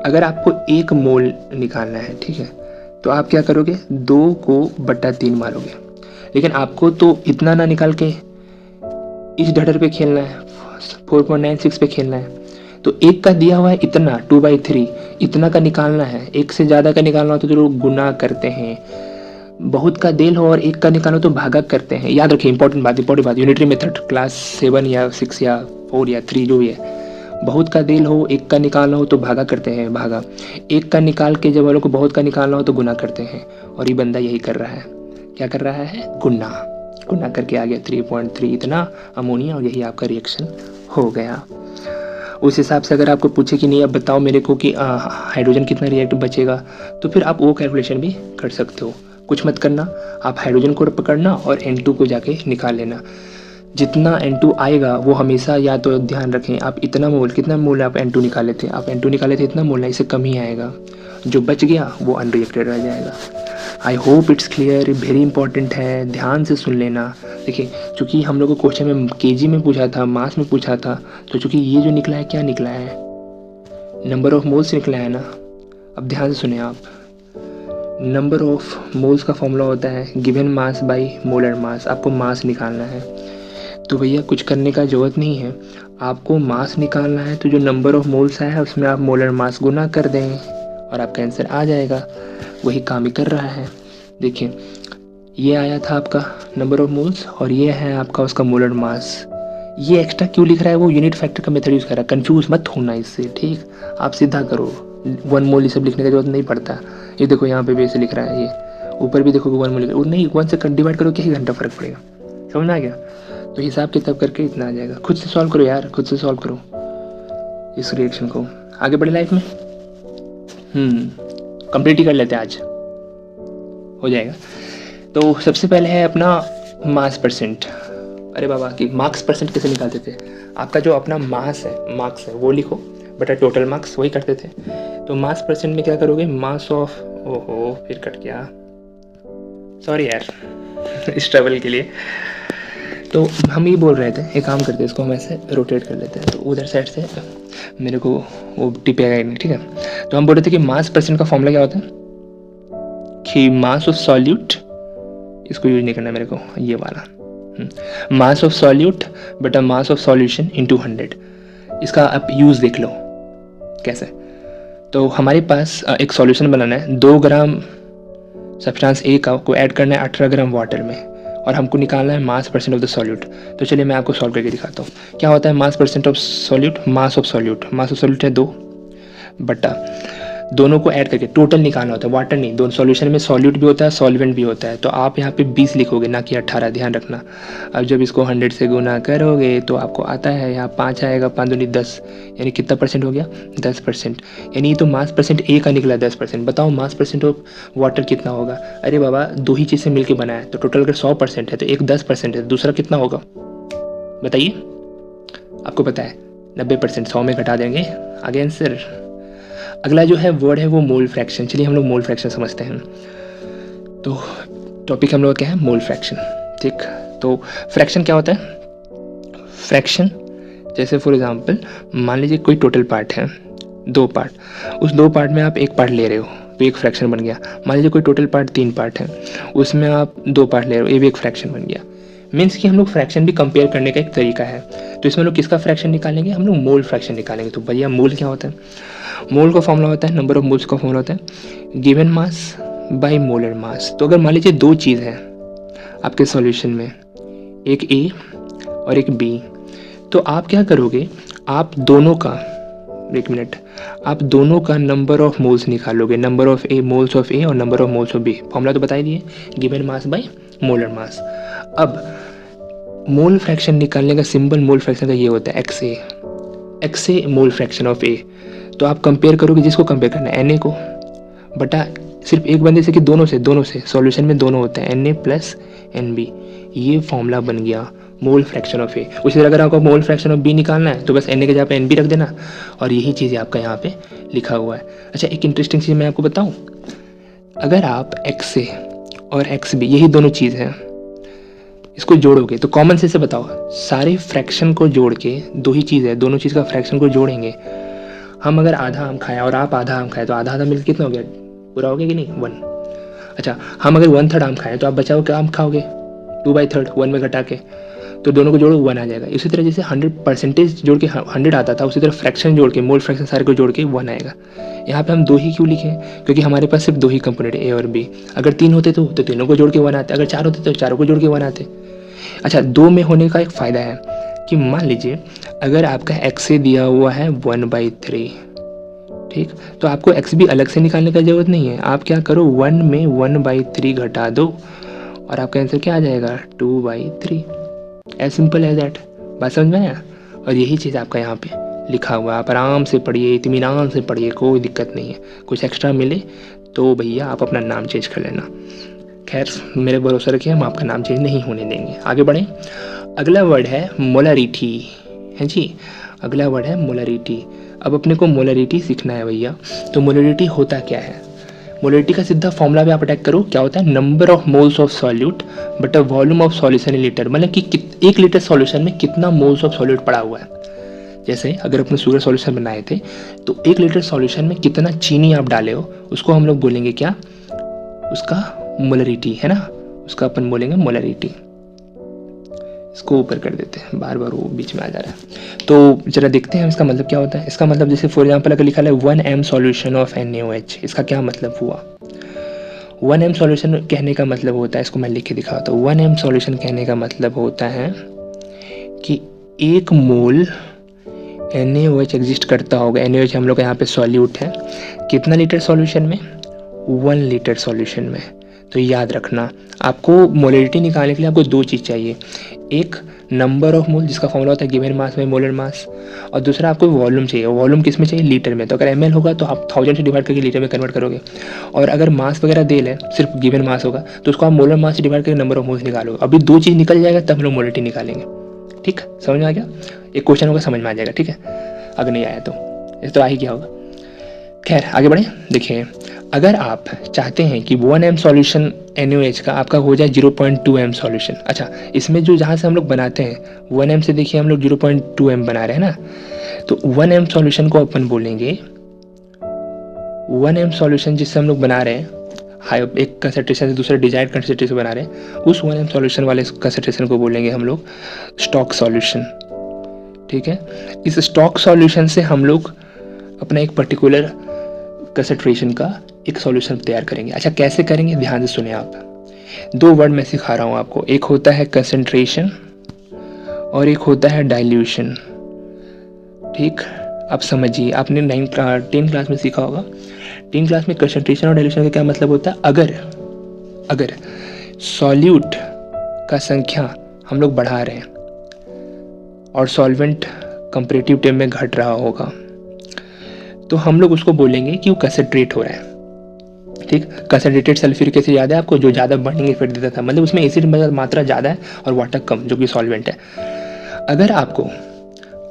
अगर आपको 1 मोल निकालना है, ठीक है, तो आप क्या करोगे, 2 को बटा 3 मारोगे। लेकिन आपको तो इतना ना निकाल के इस ढटर पे खेलना है, 4.96 पे खेलना है। तो 1 का दिया हुआ है इतना 2/3, इतना का निकालना है। 1 से ज़्यादा का निकालना हो तो लोग गुना करते हैं, बहुत का देल हो और 1 का निकालो तो भागा करते हैं। याद रखिए, इंपॉर्टेंट बात, यूनिटरी मेथड क्लास 7 या 6 या 4 या 3 जो भी है। बहुत का देल हो, 1 का निकालना हो तो भागा करते हैं, भागा। 1 का निकाल के जब वालों को बहुत का निकालना हो तो गुना करते हैं। और ये बंदा यही कर रहा है, क्या कर रहा है, गुना करके आ गया 3.3 इतना अमोनिया, और यही आपका रिएक्शन हो गया। उस हिसाब से अगर आपको पूछे कि नहीं अब बताओ मेरे को कि हाइड्रोजन कितना रिएक्ट बचेगा, तो फिर आप वो कैलकुलेशन भी कर सकते हो। कुछ मत करना, आप हाइड्रोजन को पकड़ना और N2 को जाके निकाल लेना। जितना N2 आएगा वो हमेशा या तो ध्यान रखें, आप इतना मोल, कितना मोल आप N2 निकाले थे, आप N2 निकाले थे इतना मोल, इससे कम ही आएगा। जो बच गया वो अनरिएक्टेड रह जाएगा। I hope it's clear, very important है, ध्यान से सुन लेना। देखिए चूँकि हम लोग को क्वेश्चन में केजी में पूछा था, मास में पूछा था, तो चूँकि ये जो निकला है क्या निकला है, नंबर ऑफ मोल्स निकला है ना। अब ध्यान से सुने आप, नंबर ऑफ मोल्स का फॉर्मूला होता है given mass by molar mass. आपको मास निकालना है तो भैया कुछ करने का ज़रूरत नहीं है, आपको मास निकालना है तो जो नंबर ऑफ मोल्स आया है उसमें आप मोलर मास गुना कर दें और आपका आंसर आ जाएगा। वही काम ही कर रहा है। देखिए ये आया था आपका नंबर ऑफ मोल्स और ये है आपका उसका मोलर मास। ये एक्स्ट्रा क्यों लिख रहा है, वो यूनिट फैक्टर का मेथड यूज़ कर रहा है। कंफ्यूज मत होना इससे, ठीक, आप सीधा करो, 1 मोल ये सब लिखने की जरूरत नहीं पड़ता। ये देखो यहाँ पे भी ऐसे लिख रहा है, ये ऊपर भी देखो 1 मोल लिख रहा है, नहीं 1 से डिवाइड करो, क्या ही घंटा फर्क पड़ेगा, समझ में आ गया। तो हिसाब किताब करके इतना आ जाएगा। खुद से सॉल्व करो यार, खुद से सॉल्व करो इस रिएक्शन को, आगे बढ़े लाइफ में। कंप्लीट ही कर लेते हैं, आज हो जाएगा। तो सबसे पहले है अपना मास परसेंट। अरे बाबा की मार्क्स परसेंट कैसे निकालते थे, आपका जो अपना मास है, मार्क्स है वो लिखो बटा टोटल मार्क्स, वही करते थे। तो मास परसेंट में क्या करोगे, मास ऑफ, ओहो फिर कट गया, सॉरी यार इस ट्रबल के लिए। तो हम ये बोल रहे थे, एक काम करते हैं, इसको हम ऐसे रोटेट कर लेते हैं, तो उधर साइड से मेरे को वो टिपेगा ही नहीं, ठीक है। तो हम बोल रहे थे कि मास परसेंट का फॉर्मूला क्या होता है कि मास ऑफ सॉल्यूट, इसको यूज नहीं करना मेरे को, ये वाला मास ऑफ सॉल्यूट बटा मास ऑफ सॉल्यूशन इनटू 100। इसका आप यूज़ देख लो कैसे। तो हमारे पास एक सॉल्यूशन बनाना है, 2 ग्राम सब्सटेंस ए का को ऐड करना है 18 ग्राम वाटर में, और हमको निकालना है मास परसेंट ऑफ द सॉल्यूट। तो चलिए मैं आपको सॉल्व करके दिखाता हूँ क्या होता है मास percent of solute. Mass of solute है 2 बटा दोनों को ऐड करके टोटल निकालना होता है, वाटर नहीं, दोनों सॉल्यूशन में सॉल्यूट भी होता है, सॉल्वेंट भी होता है। तो आप यहाँ पे 20 लिखोगे ना कि 18, ध्यान रखना। अब जब इसको 100 से गुना करोगे तो आपको आता है यहाँ 5 आएगा, 5 दूनी 10, यानी कितना परसेंट हो गया, 10%। यानी ये तो मास परसेंट ए का निकला 10%। बताओ मास परसेंट ऑफ वाटर कितना होगा? अरे बाबा, दो ही चीज़ से मिलकर बना है, तो टोटल अगर 100% है तो एक 10% है, दूसरा कितना होगा बताइए? आपको पता है 90%, 100 में घटा देंगे, आगे आंसर। अगला जो है वर्ड है वो मोल फ्रैक्शन। चलिए हम लोग मोल फ्रैक्शन समझते हैं। तो टॉपिक हम लोग क्या है, मोल फ्रैक्शन। ठीक, तो फ्रैक्शन क्या होता है? फ्रैक्शन जैसे फॉर एग्जांपल मान लीजिए कोई टोटल पार्ट है, 2 पार्ट, उस 2 पार्ट में आप एक पार्ट ले रहे हो तो एक फ्रैक्शन बन गया। मान लीजिए कोई टोटल पार्ट 3 पार्ट है, उसमें आप 2 पार्ट ले रहे हो, ये भी एक फ्रैक्शन बन गया। मीन्स कि हम लोग फ्रैक्शन भी कंपेयर करने का एक तरीका है। तो इसमें लोग किसका फ्रैक्शन निकालेंगे? हम लोग मोल फ्रैक्शन निकालेंगे। तो भैया मोल क्या होता है? मोल का फॉर्मूला होता है, नंबर ऑफ मोल्स का फॉर्मूला होता है गिवन मास बाय मोलर मास। तो अगर मान लीजिए 2 चीज़ हैं आपके सॉल्यूशन में, एक ए और एक बी, तो आप क्या करोगे, आप दोनों का, एक मिनट, आप दोनों का नंबर ऑफ मोल्स निकालोगे, number of a, moles of a और number of moles of b. Formula तो बता ही दिए, given mass by molar mass. अब मोल फ्रैक्शन निकालने का सिंबल मोल फ्रैक्शन का ये होता है x a, x a mole fraction of a. तो आप कंपेयर करोगे, जिसको कंपेयर करना है, एन ए को बटा सिर्फ एक बंदे से कि दोनों से सॉल्यूशन में दोनों होते हैं, n a plus n b. ये फॉर्मूला बन गया मोल फ्रैक्शन ऑफ ए। उसी तरह अगर आपको मोल फ्रैक्शन ऑफ बी निकालना है तो बस एन ए के जगह पे एन बी रख देना, और यही चीज़ आपका यहाँ पे लिखा हुआ है। अच्छा, एक इंटरेस्टिंग चीज़ मैं आपको बताऊँ, अगर आप एक्स ए और एक्स बी, यही दोनों चीज़ हैं, इसको जोड़ोगे तो कॉमन सेंस से बताओ, सारे फ्रैक्शन को जोड़ के, दो ही चीज़ है, दोनों चीज़ का फ्रैक्शन को जोड़ेंगे। हम अगर आधा आम खाएं और आप आधा आम खाएं तो आधा आधा मिलकर कितना हो गया, पूरा हो गया कि नहीं, 1। अच्छा, हम अगर 1/3 आम खाएं तो आप बचाओ क्या आम खाओगे, 2/3, 1 में घटा के, तो दोनों को जोड़ो 1 आ जाएगा। इसी तरह जैसे 100% जोड़ के 100 आता था, उसी तरह फ्रैक्शन जोड़ के, मोल फ्रैक्शन सारे को जोड़ के 1 आएगा। यहाँ पे हम 2 ही क्यों लिखे? क्योंकि हमारे पास सिर्फ 2 ही कंपोनेंट है, ए और बी। अगर 3 होते तो तीनों को जोड़ के 1 आते, अगर 4 होते तो चारों को जोड़ के 1 आते। अच्छा, 2 में होने का एक फ़ायदा है कि मान लीजिए अगर आपका एक्स ए दिया हुआ है 1/3, ठीक, तो आपको एक्स भी अलग से निकालने का ज़रूरत नहीं है। आप क्या करो, 1 में 1/3 घटा दो और आपका आंसर क्या आ जाएगा, 2/3। As simple as that. बात समझ में आया? और यही चीज़ आपका यहाँ पे लिखा हुआ है। आप आराम से पढ़िए, इत्मीनान से पढ़िए, कोई दिक्कत नहीं है। कुछ एक्स्ट्रा मिले तो भैया आप अपना नाम चेंज कर लेना। खैर, मेरे भरोसा रखिए, हम आपका नाम चेंज नहीं होने देंगे। आगे बढ़ें। अगला वर्ड है मोलरिटी, है जी। अगला वर्ड है मोलरिटी। अब अपने को मोलरिटी सीखना है भैया। तो मोलरिटी होता क्या है? मोलरिटी का सीधा फॉर्मूला भी आप अटैक करो, क्या होता है, number of moles of solute but volume of solution in litre. मतलब कि 1 लीटर सॉल्यूशन में कितना मोल्स ऑफ सॉल्यूट पड़ा हुआ है। जैसे अगर अपने शुगर सॉल्यूशन बनाए थे तो 1 लीटर सॉल्यूशन में कितना चीनी आप डाले हो, उसको हम लोग बोलेंगे क्या, उसका मोलरिटी, है ना, उसका अपन बोलेंगे मोलरिटी। इसको ऊपर कर देते हैं, बार बार वो बीच में आ जा रहा है। तो जरा देखते हैं इसका मतलब क्या होता है। इसका मतलब जैसे फॉर एग्जांपल अगर लिखा है 1 m सॉल्यूशन ऑफ NaOH, इसका क्या मतलब हुआ? 1 m सॉल्यूशन कहने का मतलब होता है, इसको मैं लिख के दिखाता हूँ। 1 m सॉल्यूशन कहने का मतलब होता है कि 1 मोल NaOH एग्जिस्ट करता होगा। NaOH हम लोग का यहाँ पे सॉल्यूट है, कितना लीटर सॉल्यूशन में, 1 लीटर सॉल्यूशन में। तो याद रखना, आपको मोलरिटी निकालने के लिए आपको 2 चीज़ चाहिए, एक नंबर ऑफ मोल जिसका फॉर्मूला होता है गिवन मास में मोलर मास, और दूसरा आपको वॉल्यूम चाहिए। वॉल्यूम किस में चाहिए, लीटर में। तो अगर ml होगा तो आप 1000 से डिवाइड करके लीटर में कन्वर्ट करोगे, और अगर मास वगैरह देल है, सिर्फ गिवन मास होगा तो उसको आप मोलर मास से डिवाइड करके नंबर ऑफ मोल्स निकालोगे। अभी 2 चीज़ निकल जाएगा तब हम लोग मोलरिटी निकालेंगे। ठीक, समझ में आ गया? एक क्वेश्चन होगा, समझ में आ जाएगा। ठीक है, अगर नहीं आया तो आ ही गया होगा। खैर आगे बढ़े। देखिए, अगर आप चाहते हैं कि 1 m सॉल्यूशन NaOH का आपका हो जाए 0.2 m सॉल्यूशन। अच्छा, इसमें जो जहाँ से हम लोग बनाते हैं 1 m से, देखिए हम लोग 0.2 m बना रहे हैं ना, तो 1 m सॉल्यूशन को अपन बोलेंगे 1 m सॉल्यूशन जिससे हम लोग बना रहे हैं, एक कंसंट्रेशन से दूसरे डिजायर्ड कंसंट्रेशन बना रहे हैं, उस 1 m सॉल्यूशन वाले कंसंट्रेशन को बोलेंगे हम लोग स्टॉक सॉल्यूशन। ठीक है, इस स्टॉक सॉल्यूशन से हम लोग अपना एक पर्टिकुलर कंसंट्रेशन का एक सॉल्यूशन तैयार करेंगे। अच्छा, कैसे करेंगे, ध्यान से सुने आप। 2 वर्ड मैं सिखा रहा हूँ आपको, एक होता है कंसंट्रेशन और एक होता है डाइल्यूशन। ठीक, आप समझिए, आपने 10 क्लास में सीखा होगा तीन क्लास में कंसंट्रेशन और डाइल्यूशन का क्या मतलब होता है, अगर सॉल्यूट का संख्या हम लोग बढ़ा रहे हैं और सॉल्वेंट कंपैरेटिव टर्म में घट रहा होगा तो हम लोग उसको बोलेंगे कि वो कंसंट्रेट हो रहा है। ठीक, कंसंट्रेटेड सल्फ्यूरिक एसिड याद है आपको, जो ज़्यादा बर्निंग इफेक्ट देता था, मतलब उसमें एसिड मात्रा ज़्यादा है और वाटर कम, जो कि सॉल्वेंट है।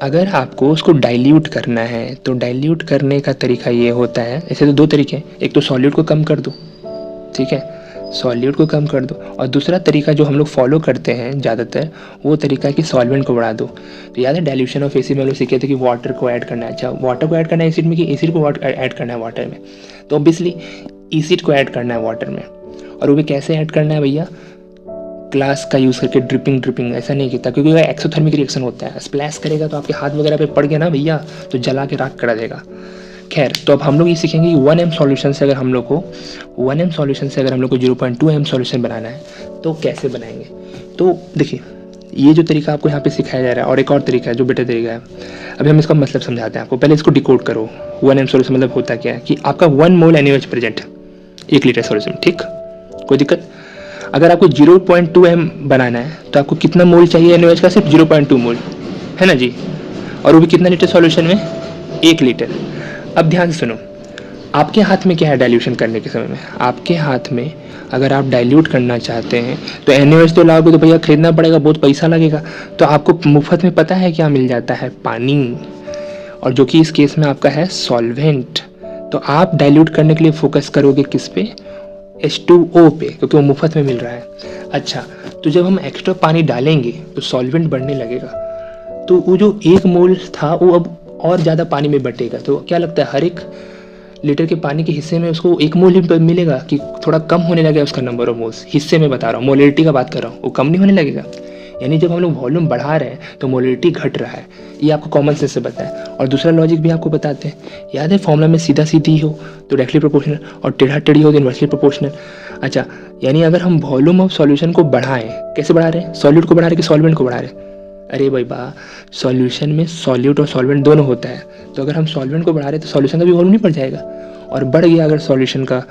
अगर आपको उसको डाइल्यूट करना है तो डाइल्यूट करने का तरीका ये होता है, ऐसे तो दो तरीके हैं, एक तो सॉल्यूट को कम कर दो, ठीक है, सॉल्यूट को कम कर दो, और दूसरा तरीका जो हम लोग फॉलो करते हैं ज़्यादातर वो तरीका है कि सॉल्वेंट को बढ़ा दो। तो याद है डाइल्यूशन ऑफ एसिड में हम लोग सीखे थे कि वाटर को ऐड करना है। अच्छा, वाटर को ऐड करना है एसिड में कि एसिड को ऐड करना है वाटर में? तो ऑब्वियसली एसिड को ऐड करना है वाटर में। और वो भी कैसे ऐड करना है भैया? ग्लास का यूज़ करके ड्रिपिंग ऐसा नहीं किया, क्योंकि वह एक्सोथर्मिक रिएक्शन होता है, स्प्लैश करेगा तो आपके हाथ वगैरह पे पड़ गया ना भैया तो जला के राख कर देगा। खैर, तो अब हम लोग ये सीखेंगे कि 1 m सॉल्यूशन से अगर हम लोग को 0.2 m सॉल्यूशन बनाना है तो कैसे बनाएंगे। तो देखिए, ये जो तरीका आपको यहाँ पे सिखाया जा रहा है और एक और तरीका है जो बेटर तरीका है। अभी हम इसका मतलब समझाते हैं आपको, पहले इसको डिकोड करो। 1 m सॉल्यूशन मतलब होता क्या है कि आपका 1 मोल NaOH प्रेजेंट है 1 लीटर सॉल्यूशन, ठीक, कोई दिक्कत। अगर आपको 0.2 m बनाना है तो आपको कितना मोल चाहिए NaOH का? सिर्फ 0.2 मोल, है ना जी, और वो भी कितना लीटर सॉल्यूशन में? 1 लीटर। अब ध्यान से सुनो, आपके हाथ में क्या है डाइल्यूशन करने के समय में? आपके हाथ में अगर आप डाइल्यूट करना चाहते हैं तो NaOH तो लाओगे तो भैया खरीदना पड़ेगा, बहुत पैसा लगेगा। तो आपको मुफ्त में पता है क्या मिल जाता है? पानी, और जो कि इस केस में आपका है सॉल्वेंट। तो आप डाइल्यूट करने के लिए फोकस करोगे किस पे? H2O पे, क्योंकि वो मुफ्त में मिल रहा है। अच्छा, तो जब हम एक्स्ट्रा पानी डालेंगे तो सॉल्वेंट बढ़ने लगेगा, तो वो जो 1 मोल था वो अब और ज़्यादा पानी में बटेगा। तो क्या लगता है, हर एक लीटर के पानी के हिस्से में उसको 1 मोल ही मिलेगा कि थोड़ा कम होने लगेगा उसका नंबर ऑफ मोल्स? हिस्से में बता रहा हूँ, मोलिटी का बात कर रहा हूँ, वो कम नहीं होने लगेगा। यानी जब हम लोग वॉल्यूम बढ़ा रहे हैं तो मोलिटी घट रहा है, ये आपको कॉमन सेंस से पता है। और दूसरा लॉजिक भी आपको बताते हैं, याद है फॉर्मूला में सीधा सीधी हो तो डायरेक्टली प्रोपोर्शनल और टेढ़ा टेढ़ी हो तो इनवर्सली प्रोपोर्शनल। अच्छा, यानी अगर हम वॉल्यूम ऑफ सॉल्यूशन को बढ़ाएं, कैसे बढ़ा रहे हैं? सॉल्यूट को बढ़ा रहे कि सॉल्वेंट को बढ़ा रहे? अरे भाई बा, सॉल्यूशन में सॉल्यूट और सॉल्वेंट दोनों होता है, तो अगर हम सॉल्वेंट को बढ़ा रहे तो सॉल्यूशन का भी वॉल्यूम नहीं बढ़ जाएगा? और बढ़ गया अगर सॉल्यूशन का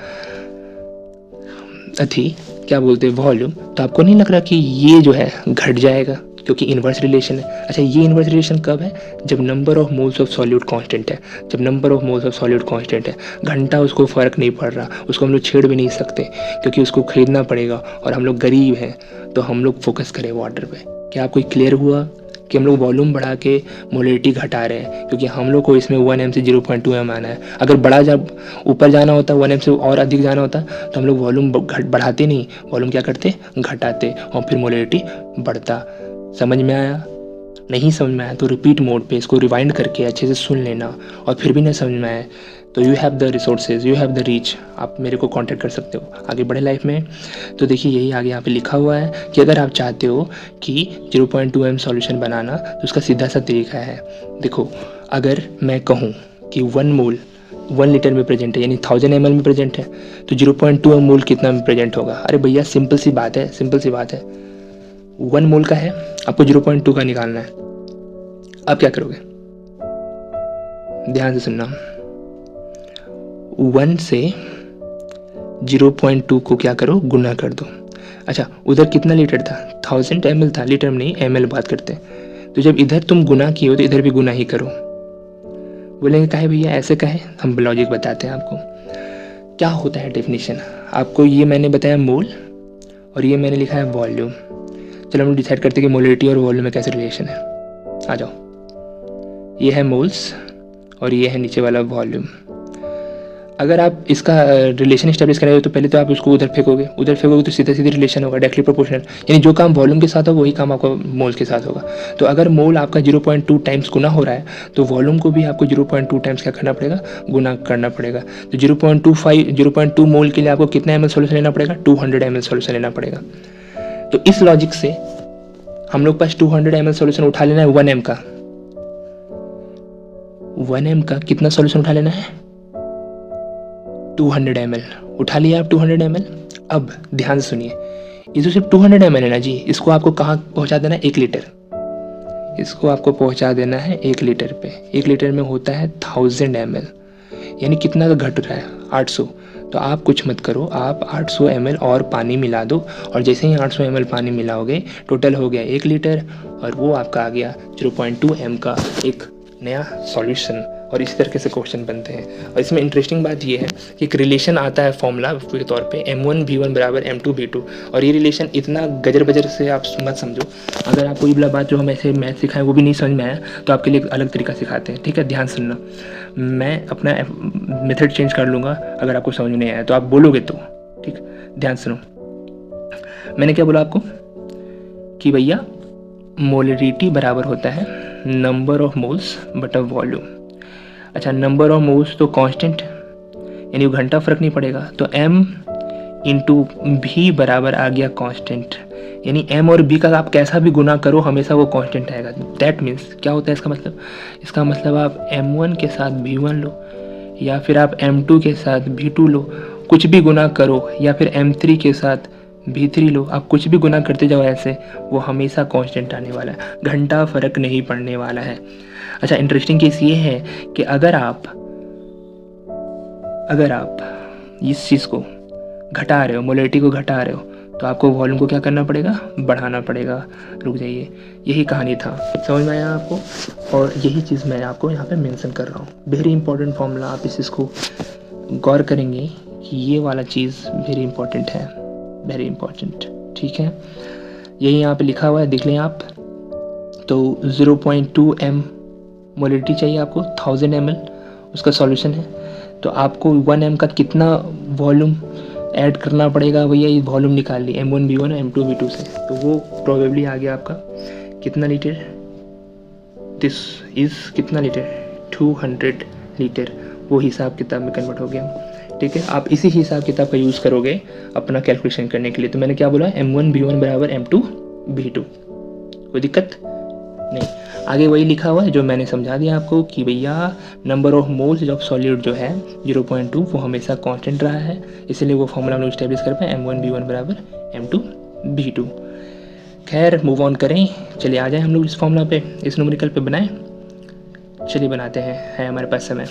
क्या बोलते हैं वॉल्यूम, तो आपको नहीं लग रहा कि ये जो है घट जाएगा, क्योंकि इन्वर्स रिलेशन है। अच्छा, ये इन्वर्स रिलेशन कब है? जब number of moles of solute constant है। जब number of moles of solute constant है, घंटा उसको फ़र्क नहीं पड़ रहा, उसको हम लोग छेड़ भी नहीं सकते क्योंकि उसको खरीदना पड़ेगा और हम लोग गरीब हैं, तो हम लोग फोकस करें वाटर पे। क्या आपको क्लियर हुआ कि हम लोग वॉल्यूम बढ़ा के मोलिटी घटा रहे हैं? क्योंकि हम लोग को इसमें 1 m से 0.2 m आना है। अगर बड़ा जब ऊपर जाना होता, 1 m से और अधिक जाना होता, तो हम लोग वॉल्यूम बढ़ाते नहीं, वॉल्यूम क्या करते? घटाते, और फिर मोलिटी बढ़ता। समझ में आया? नहीं समझ में आया तो रिपीट मोड पे इसको रिवाइंड करके अच्छे से सुन लेना, और फिर भी नहीं समझ में आए तो you have the resources, you have the reach, आप मेरे को कांटेक्ट कर सकते हो आगे बढ़े लाइफ में। तो देखिए, यही आगे यहाँ पे लिखा हुआ है कि अगर आप चाहते हो कि 0.2 m सॉल्यूशन बनाना तो उसका सीधा सा तरीका है। देखो, अगर मैं कहूँ कि 1 मोल 1 लीटर में प्रेजेंट है, यानी 1000 ml में प्रेजेंट है, तो 0.2 मोल कितना में प्रेजेंट होगा? अरे भैया सिंपल सी बात है, 1 मोल का है, आपको 0.2 का निकालना है। आप क्या करोगे? ध्यान से सुनना, 1 से 0.2 को क्या करो? गुना कर दो। अच्छा, उधर कितना लीटर था? 1000 ml था, लीटर में नहीं, ml बात करते हैं। तो जब इधर तुम गुना किए हो तो इधर भी गुना ही करो। बोलेंगे काहे भैया ऐसे काहे? हम लॉजिक बताते हैं आपको। क्या होता है डेफिनेशन, आपको ये मैंने बताया मोल, और ये मैंने लिखा है वॉल्यूम। चलो हम डिसाइड करते हैं कि मोलिटी और वॉल्यूम में कैसे रिलेशन है। आ जाओ, ये है मोल्स और ये है नीचे वाला वॉल्यूम। अगर आप इसका रिलेशन स्टैब्लिश करेंगे तो पहले तो आप उसको उधर फेंकोगे तो सीधा सीधी रिलेशन होगा, डायरेक्टली प्रोपोर्शनल। यानी जो काम वॉल्यूम के साथ हो वही काम आपका मोल्स के साथ होगा। तो अगर मोल आपका 0.2 टाइम्स गुना हो रहा है तो वॉल्यूम को भी आपको 0.2 टाइम्स क्या करना पड़ेगा? गुना करना पड़ेगा। तो 0.2 मोल के लिए आपको कितना ml सॉल्यूशन लेना पड़ेगा? 200 ml सॉल्यूशन लेना पड़ेगा। तो इस लॉजिक से हम लोग पास 200 ml सॉल्यूशन उठा लेना है 1 m का। 1 m का कितना सॉल्यूशन उठा लेना है? 200 ml उठा लिया आप 200 ml। अब ध्यान से सुनिए, ये जो सिर्फ 200 ml है ना जी, इसको आपको कहाँ पहुँचा देना है? 1 लीटर। इसको आपको पहुँचा देना है 1 लीटर पे। 1 लीटर में होता है 1000 ml। यानी कितना का घट रहा है, 800। तो आप कुछ मत करो, आप 800 ml और पानी मिला दो, और जैसे ही 800 ml पानी मिलाओगे टोटल हो गया 1 लीटर, और वो आपका आ गया 0.2 m का एक नया सॉल्यूशन। और इसी तरीके से क्वेश्चन बनते हैं। और इसमें इंटरेस्टिंग बात ये है कि एक रिलेशन आता है फॉर्मूला के तौर पे m1v1 बराबर m2v2, और ये रिलेशन इतना गजर बजर से आप मत समझो। अगर आप कोई भी बात जो हम ऐसे मैथ सिखाएं वो भी नहीं समझ में आया तो आपके लिए एक अलग तरीका सिखाते हैं, ठीक है, ध्यान सुनना। मैं अपना मेथड चेंज कर लूँगा अगर आपको समझ में नहीं आया तो, आप बोलोगे तो, ठीक, ध्यान सुनो। मैंने क्या बोला आपको कि भैया मोलरिटी बराबर होता है नंबर ऑफ मोल्स बटा वॉल्यूम। अच्छा, नंबर ऑफ मोल्स तो कांस्टेंट, यानी वो घंटा फर्क नहीं पड़ेगा, तो m इंटू भी बराबर आ गया कांस्टेंट, यानी m और b का आप कैसा भी गुना करो हमेशा वो कांस्टेंट आएगा। दैट मीन्स क्या होता है इसका मतलब, इसका मतलब आप m1 के साथ v1 लो, या फिर आप m2 के साथ v2 लो, कुछ भी गुना करो, या फिर m3 के साथ v3 लो, आप कुछ भी गुना करते जाओ ऐसे, वो हमेशा कांस्टेंट आने वाला है, घंटा फर्क नहीं पड़ने वाला है। अच्छा, इंटरेस्टिंग केस ये है कि अगर आप इस चीज़ को घटा रहे हो, मोलरिटी को घटा रहे हो, तो आपको वॉल्यूम को क्या करना पड़ेगा, बढ़ाना पड़ेगा। रुक जाइए, यही कहानी था, समझ में आया आपको? और यही चीज़ मैं आपको यहाँ पे मेंशन कर रहा हूँ, वेरी इंपॉर्टेंट फॉर्मूला। आप इस चीज़ को गौर करेंगे कि ये वाला चीज़ वेरी इंपॉर्टेंट है, वेरी इंपॉर्टेंट, ठीक है। यही यहाँ पे लिखा हुआ है, देख लें आप। तो 0.2 m मोलरिटी चाहिए आपको, 1000 ml उसका सॉल्यूशन है, तो आपको 1 m का कितना वॉल्यूम ऐड करना पड़ेगा भैया, ये वॉल्यूम निकाल ली m1v1 और m2v2 से, तो वो प्रोबेबली आ गया आपका कितना लीटर, दिस इज़ कितना लीटर, 200 लीटर। वो हिसाब किताब में कन्वर्ट हो गया, ठीक है। आप इसी हिसाब किताब का यूज़ करोगे अपना कैलकुलेशन करने के लिए। तो मैंने क्या बोला, m1v1 बराबर m2v2, कोई दिक्कत नहीं। आगे वही लिखा हुआ है जो मैंने समझा दिया आपको कि भैया number of moles of solid जो है 0.2 वो हमेशा कांस्टेंट रहा है, इसलिए वो फॉर्मूला हम लोग स्टैब्लिश कर पाए m1v1 बराबर m2v2। खैर मूव ऑन करें, चलिए आ जाए हम लोग इस फॉर्मूला पे, इस न्यूमेरिकल पे बनाएं। चलिए बनाते हैं, है हमारे पास समय।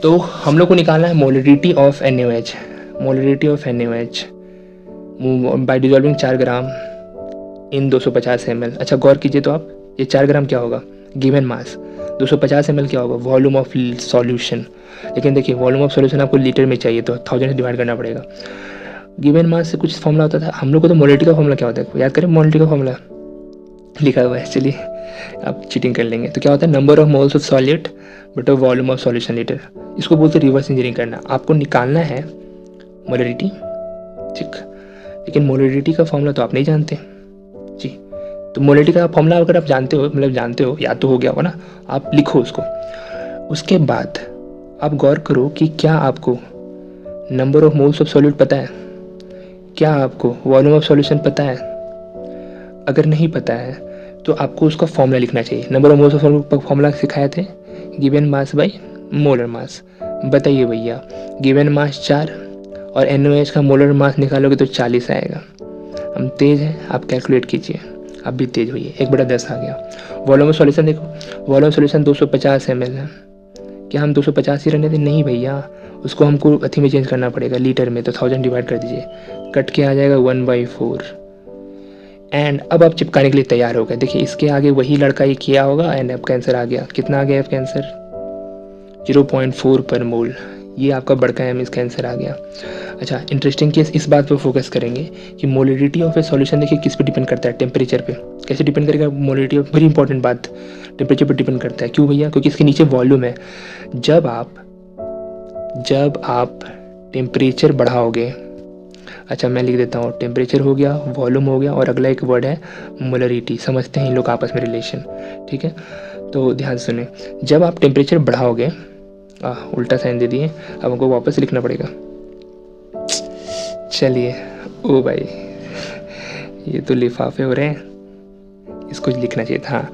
तो हम लोग को निकालना है molarity of NaOH, molarity of NaOH by dissolving 4 ग्राम इन 250 ml। अच्छा गौर कीजिए, तो आप ये 4 ग्राम क्या होगा, गिवन मास, 250 ml क्या होगा, वॉल्यूम ऑफ सॉल्यूशन। लेकिन देखिए वॉल्यूम ऑफ सॉल्यूशन आपको लीटर में चाहिए, तो 1000 से डिवाइड करना पड़ेगा। गिवन मास से कुछ फॉर्मूला होता था हम लोग को, तो मोलरिटी का फॉर्मूला क्या होता है, याद करें, मोलरिटी का फॉर्मूला लिखा हुआ है, चलिए आप चीटिंग कर लेंगे। तो क्या होता है, number of moles of solid but volume of solution litre, इसको बोलते हैं रिवर्स इंजीनियरिंग करना। आपको निकालना है मोलरिटी, ठीक, लेकिन मोलरिटी का फॉर्मूला तो आप नहीं जानते जी। तो मोलरिटी का फॉर्मूला अगर आप जानते हो, मतलब जानते हो, याद तो हो गया होगा ना, आप लिखो उसको। उसके बाद आप गौर करो कि क्या आपको number of moles of solid पता है, क्या आपको वॉल्यूम ऑफ सॉल्यूशन पता है। अगर नहीं पता है तो आपको उसका फॉर्मूला लिखना चाहिए। Number of moles of solid का फॉर्मूला सिखाए थे, given mass by molar mass. बताइए भैया, गिवन मास 4 और NaOH का मोलर मास निकालोगे तो 40 आएगा। हम तेज़ हैं, आप कैलकुलेट कीजिए, आप भी तेज़ होइए, 1/10 आ गया। वॉल्यूम ऑफ सॉल्यूशन देखो, वॉल्यूम ऑफ सॉल्यूशन 250 ml है, क्या हम 250 ही रहने दें, नहीं भैया, उसको हमको अथी में चेंज करना पड़ेगा, लीटर में। तो 1000 डिवाइड कर दीजिए, कट के आ जाएगा 1/4। एंड अब आप चिपकाने के लिए तैयार हो गए। देखिए इसके आगे वही लड़का ये किया होगा, एंड आपका आंसर आ गया, कितना आ गया आपका आंसर, 0.4 पर मोल। ये आपका बड़का एम इसका आंसर आ गया। अच्छा, इंटरेस्टिंग केस इस बात पर फोकस करेंगे कि मोलरिटी ऑफ ए सॉल्यूशन देखिए किस पे डिपेंड करता है, टेम्परेचर पे। कैसे डिपेंड करेगा मोलरिटी ऑफ, वेरी इंपॉर्टेंट बात, टेम्परेचर पर डिपेंड करता है। क्यों भैया, क्योंकि इसके नीचे वॉल्यूम है। जब आप टेम्परेचर बढ़ाओगे, अच्छा मैं लिख देता हूँ, टेम्परेचर हो गया, वॉल्यूम हो गया, और अगला एक वर्ड है मोलरिटी। समझते हैं इन लोग आपस में रिलेशन, ठीक है। तो ध्यान सुने, जब आप टेम्परेचर बढ़ाओगे, उल्टा साइन दे दिए, अब हमको वापस लिखना पड़ेगा। चलिए, ओ भाई ये तो लिफाफे हो रहे हैं, इसको लिखना चाहिए था।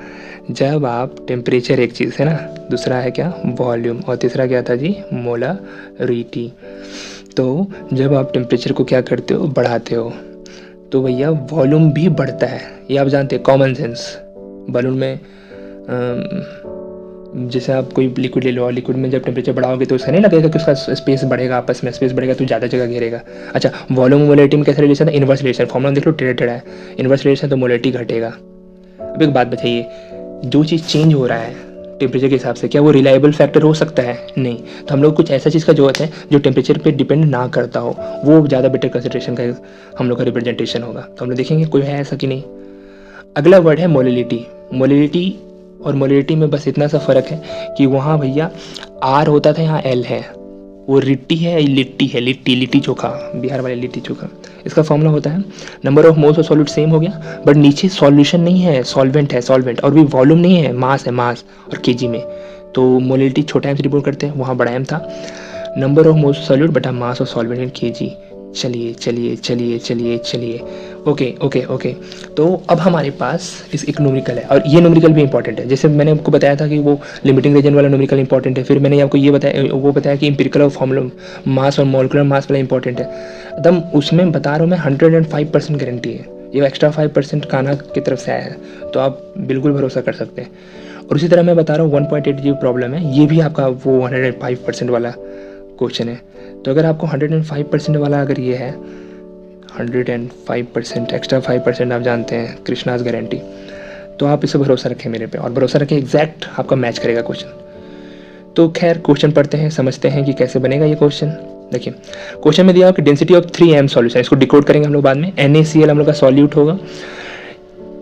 जब आप टेम्परेचर एक चीज़ है ना, दूसरा है क्या, वॉल्यूम, और तीसरा क्या था जी, मोलरिटी। तो जब आप टेम्परेचर को क्या करते हो, बढ़ाते हो, तो भैया वॉल्यूम भी बढ़ता है। ये आप जानते हैं, कॉमन सेंस। बलून में जैसे आप कोई लिक्विड ले लो और लिक्विड में जब टेम्परेचर बढ़ाओगे तो उसका नहीं लगेगा कि उसका स्पेस बढ़ेगा, आपस में स्पेस बढ़ेगा तो ज़्यादा जगह घेरेगा। अच्छा, वॉल्यूम मोलिटी में कैसा रिलेशन है? Inverse relation. फॉर्मूला देख लो, टेढ़ा टेढ़ा है, इन्वर्स रिलेशन तो मोलिटी घटेगा। अब एक बात बताइए, जो चीज़ चेंज हो रहा है टेम्परेचर के हिसाब से, क्या वो रिलायबल फैक्टर हो सकता है? नहीं। तो हम लोग कुछ ऐसा चीज़ का जरूरत है जो टेम्परेचर पे डिपेंड ना करता हो, वो ज़्यादा बेटर कंसिडरेशन का हम लोग का रिप्रेजेंटेशन होगा। तो हम लोग देखेंगे कोई है ऐसा कि नहीं। अगला वर्ड है मोलिलिटी। मोलिलिटी और मोलिलिटी में बस इतना सा फ़र्क है कि वहाँ भैया आर होता था, यहाँ एल है। वो रिट्टी है, लिट्टी है, लिट्टी लिट्टी चोखा, बिहार वाले लिट्टी चोखा। इसका फॉर्मूला होता है number of moles of solute same हो गया, बट नीचे सॉल्यूशन नहीं है, सॉल्वेंट है, सॉल्वेंट, और भी वॉल्यूम नहीं है, मास है, मास और केजी में। तो मोलिलिटी छोटा एम से रिपोर्ट करते हैं, वहाँ बड़ा एम था। Number of moles of solute बटा mass of solvent in kg. चलिए चलिए चलिए चलिए चलिए, ओके ओके ओके। तो अब हमारे पास एक न्यूमेरिकल है, और ये न्यूमेरिकल भी इंपॉर्टेंट है। जैसे मैंने आपको बताया था कि वो लिमिटिंग रीजन वाला न्यूमेरिकल इंपॉर्टेंट है, फिर मैंने आपको ये बताया कि इंपिरिकल और फॉर्मूला मास और मॉलिक्यूलर मास वाला इंपॉर्टेंट है। एकदम उसमें बता रहा हूँ मैं, 105% गारंटी है। ये एक्स्ट्रा 5% कान्हा की तरफ से आया है, तो आप बिल्कुल भरोसा कर सकते हैं। और उसी तरह मैं बता रहा हूँ 1.8 जो प्रॉब्लम है, ये भी आपका वो 105% वाला क्वेश्चन है। तो अगर आपको 105% वाला अगर ये है, 105% एक्स्ट्रा 5% आप जानते हैं कृष्णाज गारंटी, तो आप इसे भरोसा रखें मेरे पे, और भरोसा रखें एग्जैक्ट आपका मैच करेगा क्वेश्चन। तो खैर क्वेश्चन पढ़ते हैं, समझते हैं कि कैसे बनेगा ये क्वेश्चन। देखिए क्वेश्चन में दिया हो कि डेंसिटी ऑफ 3m सॉल्यूशन, इसको डिकोड करेंगे हम लोग बाद में। NaCl हम लोग का सॉल्यूट होगा,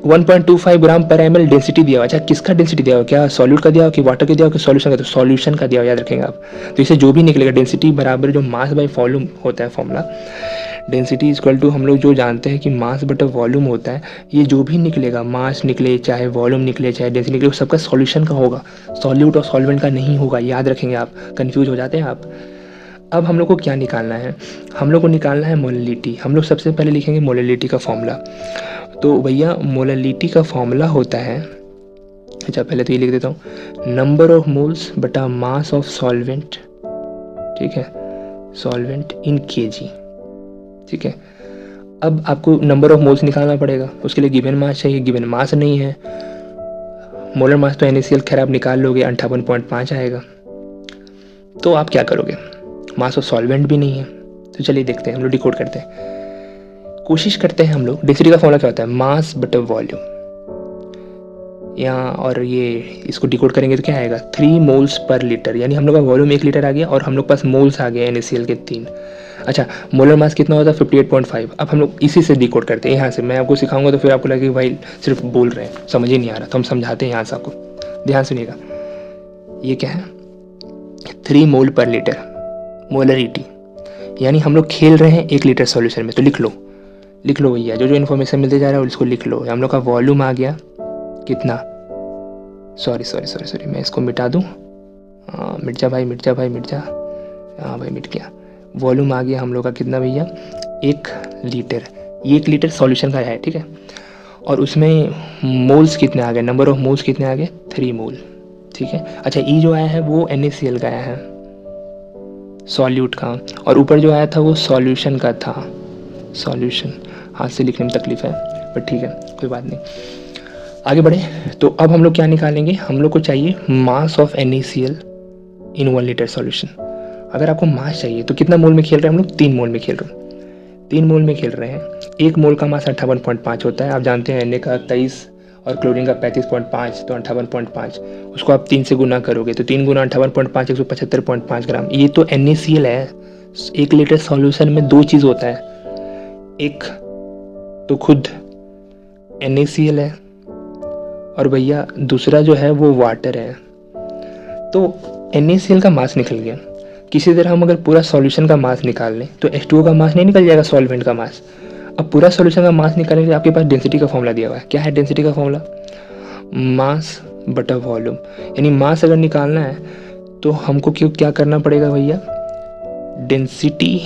1.25 ग्राम पर ml डेंसिटी दिया हुआ। अच्छा, किसका डेंसिटी दिया हुआ? क्या सॉल्यूट का दिया हुआ कि वाटर का दिया हुआ कि सॉल्यूशन का? तो सॉल्यूशन का दिया हुआ, याद रखेंगे आप। तो इसे जो भी निकलेगा, डेंसिटी बराबर जो मास बाय वॉल्यूम होता है फॉर्मूला, डेंसिटी इक्वल टू हम लोग जो जानते हैं कि मास बटा वॉल्यूम होता है, ये जो भी निकलेगा, मास निकले चाहे वॉल्यूम निकले चाहे डेंसिटी निकले, वो सबका सॉल्यूशन का होगा, सॉल्यूट और सॉल्वेंट का नहीं होगा। याद रखेंगे आप, कंफ्यूज हो जाते हैं आप। अब हम लोग को क्या निकालना है? हम लोग को निकालना है मोलिलिटी। हम लोग सबसे पहले लिखेंगे मोलिलिटी का फॉर्मूला। तो भैया मोलिलिटी का फॉर्मूला होता है, अच्छा पहले तो ये लिख देता हूँ, नंबर ऑफ मोल्स बटा मास ऑफ सॉल्वेंट, ठीक है, सॉल्वेंट इन केजी, ठीक है। अब आपको नंबर ऑफ मोल्स निकालना पड़ेगा, उसके लिए गिवन मास चाहिए, गिवन मास नहीं है। मोलर मास तो NaCl खैर आप निकाल लोगे, 58.5 आएगा। तो आप क्या करोगे? मास ऑफ सॉल्वेंट भी नहीं है, तो चलिए देखते हैं, हम लोग डिकोड करते हैं, कोशिश करते हैं हम लोग। डेंसिटी का फॉर्मूला क्या होता है? मास बटा वॉल्यूम, यहाँ और ये इसको डिकोड करेंगे तो क्या आएगा? 3 मोल्स पर लीटर, यानी हम लोग का वॉल्यूम 1 लीटर आ गया और हम लोग पास मोल्स आ गए NaCl के 3। अच्छा, मोलर मास कितना होता है? 58.5। अब हम लोग इसी से डिकोड करते हैं, यहाँ से। मैं आपको सिखाऊंगा तो फिर आपको लगेगा भाई सिर्फ बोल रहे हैं, समझ ही नहीं आ रहा, तो हम समझाते हैं यहाँ से आपको, ध्यान सुनिएगा। ये क्या है? 3 मोल पर लीटर, मोलरिटी, यानी हम लोग खेल रहे हैं 1 लीटर सॉल्यूशन में। तो लिख लो, लिख लो भैया, जो जो इन्फॉर्मेशन मिलते जा रहा है उसको लिख लो। हम लोग का वॉल्यूम आ गया कितना, सॉरी मैं इसको मिटा दूँ, मिट जा भाई, मिट जा भाई, मिट जा, हाँ भाई मिट गया। वॉल्यूम आ गया हम लोग का कितना भैया? 1 लीटर। 1 लीटर सॉल्यूशन का है, ठीक है। और उसमें मोल्स कितने आ गए? नंबर ऑफ मोल्स कितने आ गए? 3 मोल, ठीक है। अच्छा, ई जो आया है वो NaCl का आया है, सॉल्यूट का, और ऊपर जो आया था वो सॉल्यूशन का था, सॉल्यूशन। हाथ से लिखने में तकलीफ है, पर ठीक है, कोई बात नहीं, आगे बढ़े। तो अब हम लोग क्या निकालेंगे? हम लोग को चाहिए mass of NaCl in 1 litre solution. अगर आपको मास चाहिए तो कितना मोल में खेल रहे हैं हम लोग? 3 मोल में खेल रहे हैं, 3 मोल में खेल रहे हैं। 1 मोल का मास 58.5 होता है, आप जानते हैं। Na का 23 और क्लोरीन का 35.5, तो 58.5, उसको आप 3 से गुना करोगे तो 3 गुना 58.5, 175.5 ग्राम। ये तो NaCl है। 1 लीटर सॉल्यूशन में 2 चीज़ होता है, एक तो खुद NaCl है, और भैया दूसरा जो है वो वाटर है। तो NaCl का मास निकल गया। किसी तरह हम अगर पूरा सॉल्यूशन का मास निकाल लें तो H2O का मास नहीं निकल जाएगा, सॉल्वेंट का मास। अब पूरा सॉल्यूशन का मास निकालने के लिए आपके पास डेंसिटी का फॉर्मूला दिया हुआ है। क्या है डेंसिटी का फॉर्मूला? मास बटा वॉल्यूम, यानी मास अगर निकालना है तो हमको क्या करना पड़ेगा भैया? डेंसिटी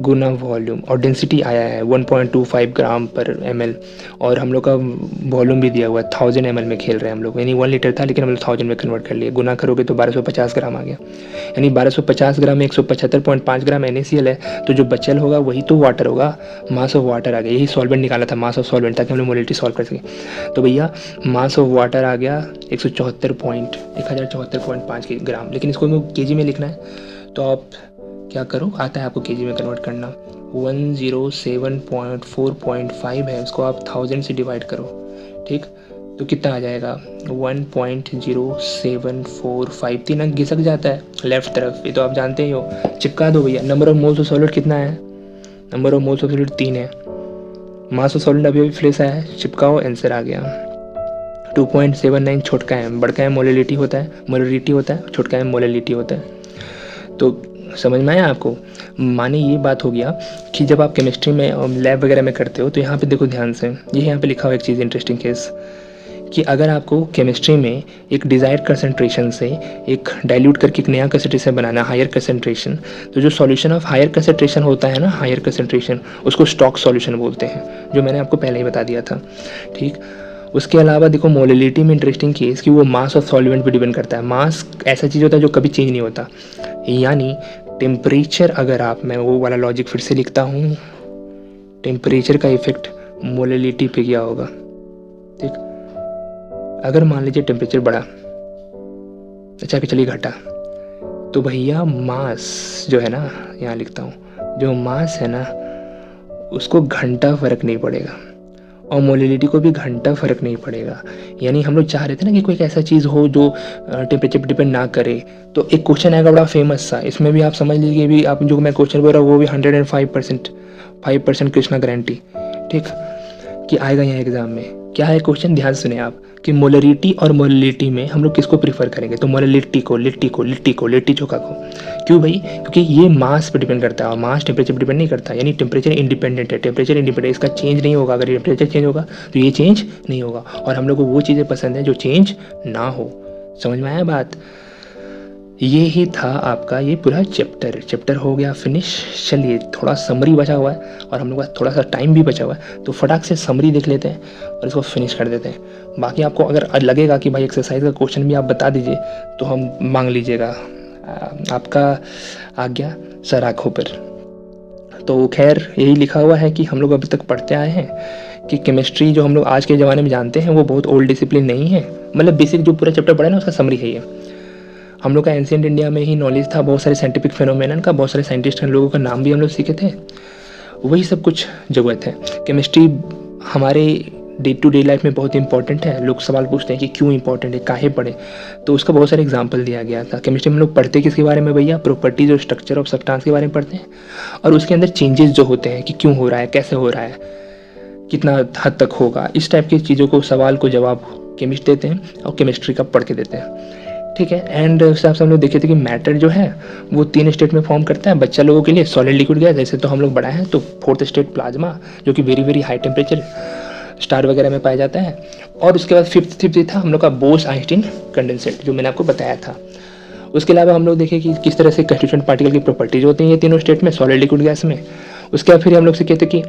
गुना वॉल्यूम, और डेंसिटी आया है 1.25 ग्राम पर ml, और हम लोग का वॉल्यूम भी दिया हुआ है 1000 ml में खेल रहे हैं हम लोग, यानी 1 लीटर था लेकिन हम लोग 1000 में कन्वर्ट कर लिए, गुना करोगे तो 1250 ग्राम आ गया, यानी 1250 ग्राम में 175.5 ग्राम NaCl है, तो जो बचल होगा वही तो वाटर होगा, मास ऑफ वाटर आ गया, यही सॉल्वेंट निकाला था, मास ऑफ सॉल्वेंट, ताकि हम लोग मोलिटी सॉल्व कर सकें। तो भैया मास ऑफ वाटर आ गया 1074.5 ग्राम, लेकिन इसको केजी में लिखना है, तो आप क्या करो, आता है आपको केजी में कन्वर्ट करना, 107.4.5 है, उसको आप 1000 से डिवाइड करो, ठीक, तो कितना आ जाएगा 1.0745, 3 अंक घिसक जाता है लेफ्ट तरफ, ये तो आप जानते ही हो, चिपका दो भैया। Number of moles of solid कितना है, number of moles of solid 3 है, मास ऑफ सॉलिड अभी फ्रेश आया है, चिपकाओ, आंसर आ गया 2.79, छोटका है, बड़का है मोलिलिटी होता है, छोटका है मोलिलिटी होता है। तो समझ में आया आपको। माने ये बात हो गया कि जब आप केमिस्ट्री में लैब वगैरह में करते हो तो यहाँ पे देखो ध्यान से, ये यहाँ पे लिखा हुआ एक चीज़ इंटरेस्टिंग केस, कि अगर आपको केमिस्ट्री में एक डिज़ायर्ड कंसंट्रेशन से एक डाइल्यूट करके एक नया कंसंट्रेशन बनाना, हायर कंसंट्रेशन, तो जो सॉल्यूशन ऑफ हायर कंसंट्रेशन होता है ना, हायर कंसंट्रेशन, उसको स्टॉक सॉल्यूशन बोलते हैं, जो मैंने आपको पहले ही बता दिया था, ठीक। उसके अलावा देखो मोलिलिटी में इंटरेस्टिंग केस कि वो मास ऑफ सॉल्वेंट पे डिपेंड करता है। मास ऐसा चीज़ होता है जो कभी चेंज नहीं होता, यानी टेम्परेचर, अगर आप, मैं वो वाला लॉजिक फिर से लिखता हूँ, टेम्परेचर का इफेक्ट मोलिलिटी पे क्या होगा, ठीक। अगर मान लीजिए टेम्परेचर बढ़ा, अच्छा कि चलिए घटा, तो भैया मास जो है ना, यहाँ लिखता हूँ, जो मास है ना उसको घंटा फर्क नहीं पड़ेगा, और मोलिलिटी को भी घंटा फर्क नहीं पड़ेगा। यानी हम लोग चाह रहे थे ना कि कोई ऐसा चीज़ हो जो टेम्परेचर पर डिपेंड ना करे, तो एक क्वेश्चन आएगा बड़ा फेमस सा, इसमें भी आप समझ लीजिए, भी आप जो मैं क्वेश्चन बोल रहा हूँ वो भी 105% कृष्णा गारंटी, ठीक, कि आएगा यहाँ एग्जाम में। क्या है क्वेश्चन, ध्यान सुने आप, कि मोलरिटी और मोलिलिटी में हम लोग किसको प्रीफर करेंगे, तो मोलिलिटी को, लिट्टी चोखा को। क्यों भाई, क्योंकि ये मास पे डिपेंड करता है, और मास टेम्परेचर पे डिपेंड नहीं करता, यानी टेम्परेचर इंडिपेंडेंट है, टेम्परेचर इंडिपेंडेंट, इसका चेंज नहीं होगा। अगर टेम्परेचर चेंज होगा तो ये चेंज नहीं होगा, और हम लोग को वो चीज़ें पसंद है जो चेंज ना हो। समझ में आया बात। ये ही था आपका ये पूरा चैप्टर हो गया फिनिश। चलिए थोड़ा समरी बचा हुआ है और हम लोग का थोड़ा सा टाइम भी बचा हुआ है, तो फटाक से समरी देख लेते हैं और इसको फिनिश कर देते हैं। बाकी आपको अगर लगेगा कि भाई एक्सरसाइज का क्वेश्चन भी आप बता दीजिए तो हम मांग लीजिएगा, आपका आज्ञा सर आँखों पर। तो खैर यही लिखा हुआ है कि हम लोग अभी तक पढ़ते आए हैं कि केमिस्ट्री जो हम लोग आज के ज़माने में जानते हैं वो बहुत ओल्ड डिसिप्लिन नहीं है, मतलब बेसिक जो पूरा चैप्टर पढ़ा है ना उसका समरी है ये। हम लोग का एंशिएंट इंडिया में ही नॉलेज था, बहुत सारे साइंटिफिक फिनोमेनन का, बहुत सारे साइंटिस्ट लोगों का नाम भी हम लोग सीखे थे, वही सब कुछ ज़रूरत है। केमिस्ट्री हमारे डे टू डे लाइफ में बहुत इंपॉर्टेंट है। लोग सवाल पूछते हैं कि क्यों इंपॉर्टेंट है, काहे पढ़े, तो उसका बहुत सारे एग्जांपल दिया गया था। केमिस्ट्री में लोग पढ़ते किसके बारे में भैया, प्रॉपर्टीज और स्ट्रक्चर ऑफ सब्सटेंस के बारे में पढ़ते हैं, और उसके अंदर चेंजेस जो होते हैं कि क्यों हो रहा है, कैसे हो रहा है, कितना हद तक होगा, इस टाइप की चीज़ों को, सवाल को जवाब केमिस्ट देते हैं और केमिस्ट्री का पढ़ के देते हैं, ठीक है। एंड उस हिसाब से हम लोग देखे थे कि मैटर जो है वो 3 स्टेट में फॉर्म करता है बच्चा लोगों के लिए, सॉलिड, लिक्विड, गैस। जैसे तो हम लोग बढ़ाए हैं तो 4th स्टेट प्लाज्मा, जो कि very very high temperature star वगैरह में पाया जाता है। और उसके बाद फिफ्थ था हम लोग का बोस आइंस्टीन कंडेंसेट, जो मैंने आपको बताया था। उसके अलावा हम लोग देखे कि किस तरह से कंस्टिट्यूएंट पार्टिकल की प्रॉपर्टीज होती हैं ये तीनों स्टेट में, सॉलिड, लिक्विड, गैस में। उसके बाद फिर हम लोग सीखे थे कि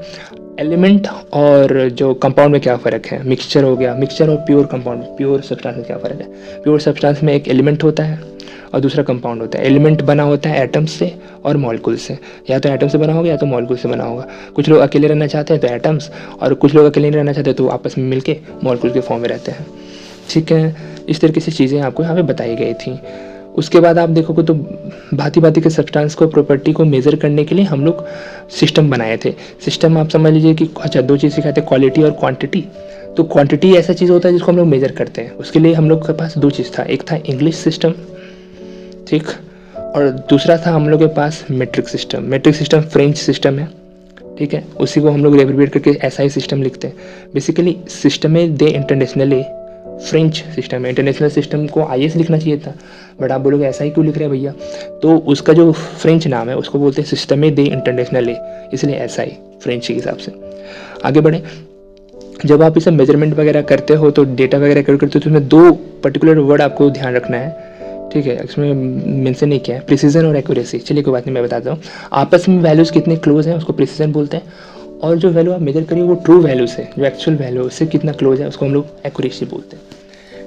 एलिमेंट और जो कंपाउंड में क्या फ़र्क है, मिक्सचर हो गया, मिक्सचर और प्योर कंपाउंड, प्योर सब्सटेंस में क्या फ़र्क है। प्योर सब्सटेंस में एक एलिमेंट होता है और दूसरा कंपाउंड होता है। एलिमेंट बना होता है एटम से और मॉलिक्यूल से, या तो एटम से बना होगा या तो मॉलिक्यूल से बना होगा। कुछ लोग अकेले रहना चाहते हैं तो एटम्स, और कुछ लोग अकेले नहीं रहना चाहते तो आपस में मिलके मॉलिक्यूल के फॉर्म में रहते हैं, ठीक है। इस तरीके से चीज़ें आपको यहाँ पे बताई गई थी। उसके बाद आप देखोगे तो भांति भांति के सब्सटेंस को, प्रॉपर्टी को मेज़र करने के लिए हम लोग सिस्टम बनाए थे। सिस्टम आप समझ लीजिए कि अच्छा 2 चीज़ सिखाते हैं, क्वालिटी और क्वांटिटी। तो क्वांटिटी ऐसा चीज़ होता है जिसको हम लोग मेज़र करते हैं, उसके लिए हम लोग के पास 2 चीज़ था, एक था इंग्लिश सिस्टम, ठीक, और दूसरा था हम लोग के पास metric system. Metric system French system है, ठीक है, उसी को हम लोग एब्रिविएट करके SI सिस्टम लिखते हैं। बेसिकली सिस्टम दे इंटरनेशनली फ्रेंच सिस्टम है। इंटरनेशनल सिस्टम को IS लिखना चाहिए था, बट आप बोलोगे ऐसा ही क्यों लिख रहे हैं भैया, तो उसका जो फ्रेंच नाम है उसको बोलते हैं सिस्टम दे इंटरनेशनली, इसलिए SI फ्रेंच के हिसाब से। आगे बढ़े, जब आप इसे मेजरमेंट वगैरह करते हो तो डेटा वगैरह करते हो तो उसमें 2 पर्टिकुलर वर्ड आपको ध्यान रखना है, ठीक है, इसमें मेंशन नहीं किया है प्रिसीजन और एक्यूरेसी। चलिए कोई बात नहीं, मैं बताता हूँ। आपस में वैल्यूज़ कितने क्लोज हैं उसको प्रिसीजन बोलते हैं, और जो वैल्यू आप मेजर करिए वो ट्रू वैल्यू से, जो एक्चुअल वैल्यू उससे कितना क्लोज है उसको हम लोग एक्यूरेसी बोलते हैं।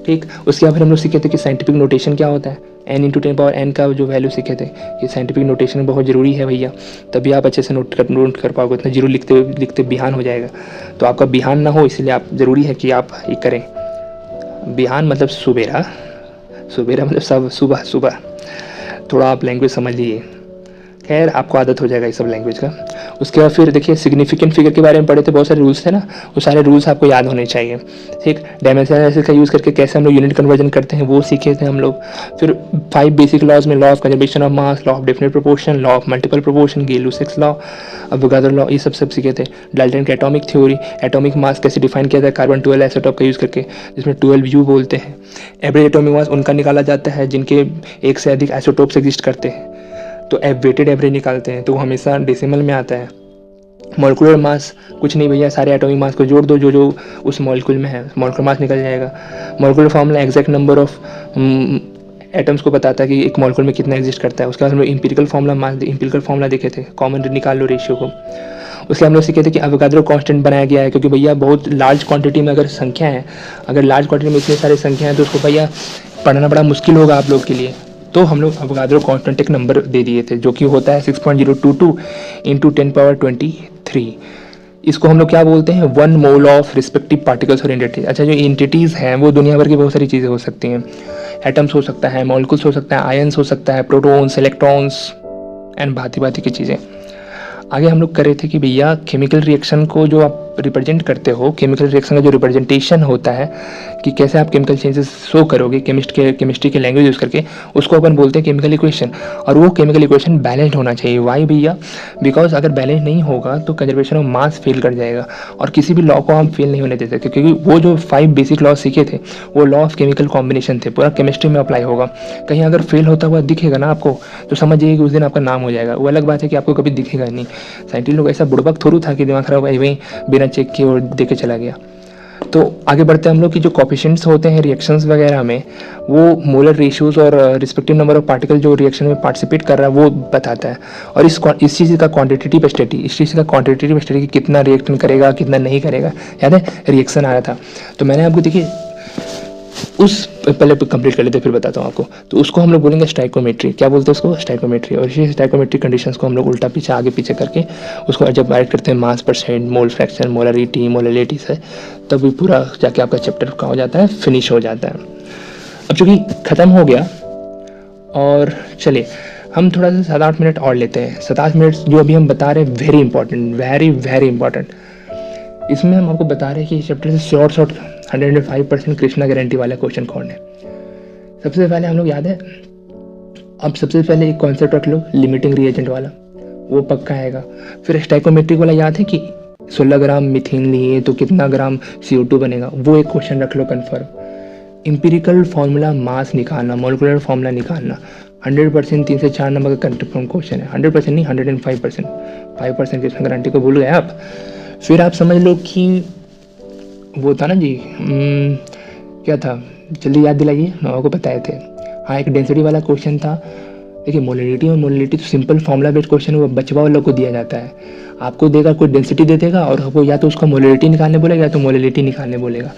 ठीक, उसके बाद फिर हम लोग सीखे थे कि साइंटिफिक नोटेशन क्या होता है, n × 10⁻n का जो वैल्यू सीखे थे। ये साइंटिफिक नोटेशन बहुत ज़रूरी है भैया, तभी आप अच्छे से नोट कर पाओगे। इतना जीरो लिखते बिहान हो जाएगा, तो आपका बिहान ना हो, इसलिए आप ज़रूरी है कि आप ये करें। बिहान मतलब सुबेरा, सुबेरा मतलब सुबह सुबह। थोड़ा आप लैंग्वेज समझ लीजिए, खैर आपको आदत हो जाएगा इस सब लैंग्वेज का। उसके बाद फिर देखिए सिग्निफिकेंट फिगर के बारे में पढ़े थे, बहुत सारे रूल्स थे ना, वो सारे रूल्स आपको याद होने चाहिए। ठीक, डायमेंशन एनालिसिस का यूज़ करके कैसे हम लोग यूनिट कन्वर्जन करते हैं वो सीखे थे हम लोग। फिर 5 बेसिक लॉज में law of conservation of mass, law of definite proportion, law of multiple proportion, गेलू-6 लॉ, अवोगाद्रो लॉ, ये सब सीखे थे। डाल्टन की एटॉमिक थ्योरी, एटॉमिक मास कैसे डिफाइन किया जाए कार्बन 12 आइसोटोप का यूज़ करके, जिसमें 12 U बोलते हैं। एवरेज एटॉमिक मास उनका निकाला जाता है जिनके एक से अधिक आइसोटोप्स एग्जिस्ट करते हैं, तो वेटेड एवरेज निकालते हैं, तो वो हमेशा डेसिमल में आता है। मॉलिक्यूलर मास कुछ नहीं भैया, सारे एटॉमिक मास को जोड़ दो जो जो उस मॉलिक्यूल में है, मॉलिक्यूलर मास निकल जाएगा। Molecular formula exact number of atoms को बताता है कि एक मॉलिक्यूल में कितना एग्जिस्ट करता है। उसके बाद हम लोग इंपीरिकल फार्मूला देखे थे, कॉमन निकाल लो रेशियो को। उसके हम लोग सीखे थे कि अवोगाद्रो कांस्टेंट बनाया गया है, क्योंकि भैया बहुत लार्ज क्वांटिटी में अगर संख्या है, अगर लार्ज क्वांटिटी में इतनी सारी संख्या है तो उसको भैया पढ़ना बड़ा मुश्किल होगा आप लोग के लिए। तो हम लोग अवोगाद्रो कांस्टेंट एक नंबर दे दिए थे जो कि होता है 6.022 × 10⁻23। इसको हम लोग क्या बोलते हैं, 1 मोल ऑफ रिस्पेक्टिव पार्टिकल्स और एंटिटीज। अच्छा, जो एंटिटीज़ हैं वो दुनिया भर की बहुत सारी चीज़ें हो सकती हैं, एटम्स हो सकता है, मॉलिक्यूल्स हो सकता है, आयन्स हो सकता है, प्रोटॉन्स, इलेक्ट्रॉन्स एंड भांति की चीज़ें। आगे हम लोग कर रहे थे कि भैया केमिकल रिएक्शन को जो आप रिप्रेजेंट करते हो, केमिकल रिएक्शन का जो रिप्रेजेंटेशन होता है कि कैसे आप केमिकल चेंजेस शो करोगे केमिस्ट्री के लैंग्वेज यूज़ करके, उसको अपन बोलते हैं केमिकल इक्वेशन। और वो केमिकल इक्वेशन बैलेंस्ड होना चाहिए। वाई भैया, बिकॉज अगर बैलेंस नहीं होगा तो कंजर्वेशन ऑफ मास फेल कर जाएगा, और किसी भी लॉ को हम फेल नहीं होने दे सकते, क्योंकि वो जो 5 बेसिक लॉ सीखे थे वो लॉ ऑफ केमिकल कॉम्बिनेशन थे, पूरा केमिस्ट्री में अप्लाई होगा। कहीं अगर फेल होता हुआ दिखेगा ना आपको, तो समझ जाइए कि उस दिन आपका नाम हो जाएगा। वो अलग बात है कि आपको कभी दिखेगा नहीं। साइंटिस्ट लोग ऐसा बुड़बक थोड़ू था कि दिमाग खराब वहीं बिना चेक किए और दे के चला गया। तो आगे बढ़ते हैं हम लोग कि जो कोफिशिएंट्स होते हैं रिएक्शंस वगैरह में, वो मोलर रेशियोज और रिस्पेक्टिव नंबर ऑफ पार्टिकल जो रिएक्शन में पार्टिसिपेट कर रहा है वो बताता है। और इस चीज़ का क्वांटिटेटिव स्टडी कि कितना रिएक्शन करेगा कितना नहीं करेगा, याद है रिएक्शन आ रहा था। तो मैंने आपको देखिए उस पहले कंप्लीट कर लेते फिर बताता हूँ आपको। तो उसको हम लोग बोलेंगे स्टाइकोमेट्री। क्या बोलते हैं उसको, स्टाइकोमेट्री। और इसी स्टाइकोमेट्री कंडीशंस को हम लोग उल्टा पीछे आगे पीछे करके उसको जब ऐड करते हैं mass percent, mole fraction, molarity, molality से, तब भी पूरा जाके आपका चैप्टर का हो जाता है, फिनिश हो जाता है। अब चूँकि ख़त्म हो गया, और चलिए हम थोड़ा सा 7-8 मिनट और लेते हैं। 7-8 मिनट जो अभी हम बता रहे हैं वेरी इंपॉर्टेंट, वेरी इंपॉर्टेंट। इसमें हम आपको बता रहे हैं कि इस चैप्टर से शॉर्ट 105% कृष्णा गारंटी वाला क्वेश्चन कौन है। सबसे पहले हम लोग याद है, अब सबसे पहले एक कॉन्सेप्ट रख लो लिमिटिंग रिएजेंट वाला, वो पक्का आएगा। फिर स्टाइकोमेट्रिक वाला याद है कि 16 ग्राम मीथेन लिए तो कितना ग्राम CO2 बनेगा, वो एक क्वेश्चन रख लो कन्फर्म। इंपीरिकल फार्मूला मास निकालना, मॉलिक्यूलर फार्मूला निकालना, 100% 3 से 4 नंबर का कंफर्म क्वेश्चन है। 100% नहीं, 105%। 5% कृष्णा गारंटी को भूल गए आप। फिर आप समझ लो कि वो था ना जी, क्या था, जल्दी याद दिलाइए, मैं आपको बताए थे। हाँ, एक डेंसिटी वाला क्वेश्चन था। देखिए मोलिलिटी तो सिंपल फॉर्मूला बेस्ड क्वेश्चन है, वो बचवा वालों को दिया जाता है। आपको देगा कोई डेंसिटी दे देगा और वो या तो उसका मोलिलिटी निकालने बोलेगा या तो मोलिलिटी निकालने बोलेगा।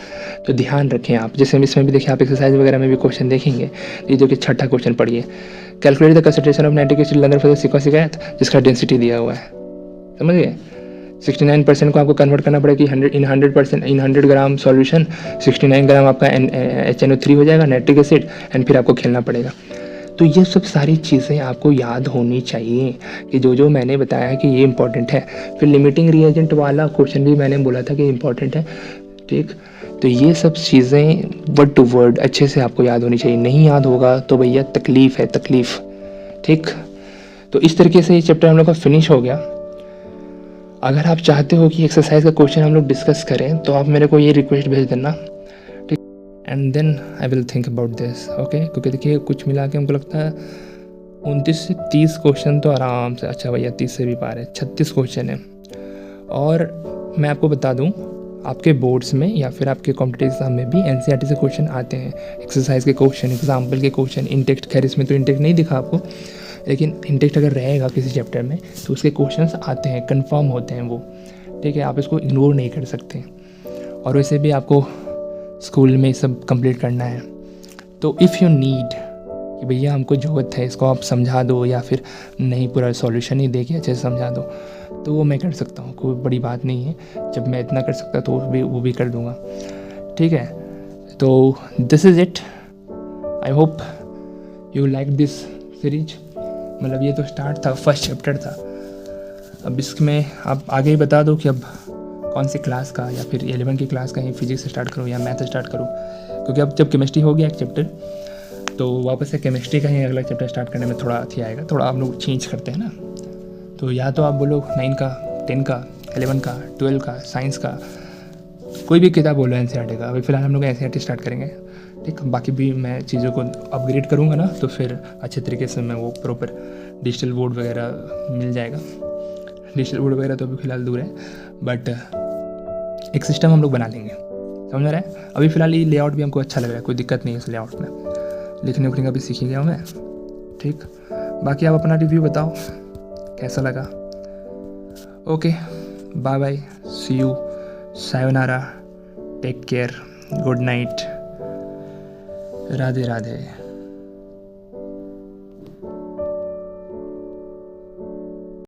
तो ध्यान रखें आप, जैसे इसमें भी देखिए आप एक्सरसाइज वगैरह में भी क्वेश्चन देखेंगे। ये जो कि छठा क्वेश्चन पढ़िए, calculate the concentration of nitric acid London for सिकायत, जिसका डेंसिटी दिया हुआ है, समझ गए। 69% को आपको कन्वर्ट करना पड़ेगा कि 100 ग्राम सॉल्यूशन 69 ग्राम आपका HNO3 हो जाएगा नाइट्रिक एसिड, एंड फिर आपको खेलना पड़ेगा। तो ये सब सारी चीज़ें आपको याद होनी चाहिए कि जो मैंने बताया है कि ये इंपॉर्टेंट है। फिर लिमिटिंग रिएजेंट वाला क्वेश्चन भी मैंने बोला था कि इंपॉर्टेंट है, ठीक। तो ये सब चीज़ें वर्ड टू वर्ड अच्छे से आपको याद होनी चाहिए। नहीं याद होगा तो भैया तकलीफ़ है, तकलीफ़, ठीक। तो इस तरीके से ये चैप्टर हम लोग का फिनिश हो गया। अगर आप चाहते हो कि एक्सरसाइज का क्वेश्चन हम लोग डिस्कस करें तो आप मेरे को ये रिक्वेस्ट भेज देना, ठीक। And then I will think about this, okay. क्योंकि देखिए कुछ मिला के हमको लगता है 29 से 30 क्वेश्चन तो आराम से, अच्छा भैया 30 से भी पार है, 36 क्वेश्चन है। और मैं आपको बता दूं, आपके बोर्ड्स में या फिर आपके कॉम्पिटिटिव एग्जाम में भी एनसीईआरटी से क्वेश्चन आते हैं, एक्सरसाइज के क्वेश्चन, एग्जाम्पल के क्वेश्चन, इंटेक्ट। खैर इसमें तो इंटेक्ट नहीं दिखा आपको, लेकिन इंटेक्ट अगर रहेगा किसी चैप्टर में तो उसके क्वेश्चंस आते हैं, कंफर्म होते हैं वो, ठीक है, आप इसको इग्नोर नहीं कर सकते। और वैसे भी आपको स्कूल में सब कंप्लीट करना है, तो इफ़ यू नीड कि भैया हमको ज़रूरत है, इसको आप समझा दो, या फिर नहीं पूरा सॉल्यूशन ही दे के अच्छे से समझा दो, तो वो मैं कर सकता हूँ, कोई बड़ी बात नहीं है। जब मैं इतना कर सकता तो वो भी कर दूँगा, ठीक है। तो this is it, I hope you like this series. मतलब ये तो स्टार्ट था, फर्स्ट चैप्टर था। अब इसमें आप आगे ही बता दो कि अब कौन सी क्लास का, या फिर 11 की क्लास का ही फिजिक्स से स्टार्ट करूँ या मैथ से स्टार्ट करूँ, क्योंकि अब जब केमिस्ट्री हो गया एक चैप्टर, तो वापस से केमिस्ट्री का ही अगला चैप्टर स्टार्ट करने में थोड़ा अच्छी आएगा। थोड़ा आप लोग चेंज करते हैं ना, तो या तो आप बोलो 9 का, 10 का, 11 का, 12 का, साइंस का, कोई भी किताब बोलो एनसीईआरटी का। अभी फ़िलहाल हम लोग एनसीईआरटी स्टार्ट करेंगे, ठीक। बाकी भी मैं चीज़ों को अपग्रेड करूँगा ना, तो फिर अच्छे तरीके से मैं वो प्रॉपर डिजिटल बोर्ड वगैरह मिल जाएगा। डिजिटल बोर्ड वगैरह तो अभी फ़िलहाल दूर है, बट एक सिस्टम हम लोग बना लेंगे, समझ रहे हैं। अभी फ़िलहाल ये लेआउट भी हमको अच्छा लग रहा है, कोई दिक्कत नहीं है इस लेआउट में। लिखने उखने का भी सीख ही गया हूँ मैं, ठीक। बाकी आप अपना रिव्यू बताओ कैसा लगा। Okay, bye bye, see you, सायोनारा, take care, good night, Radhe Radhe.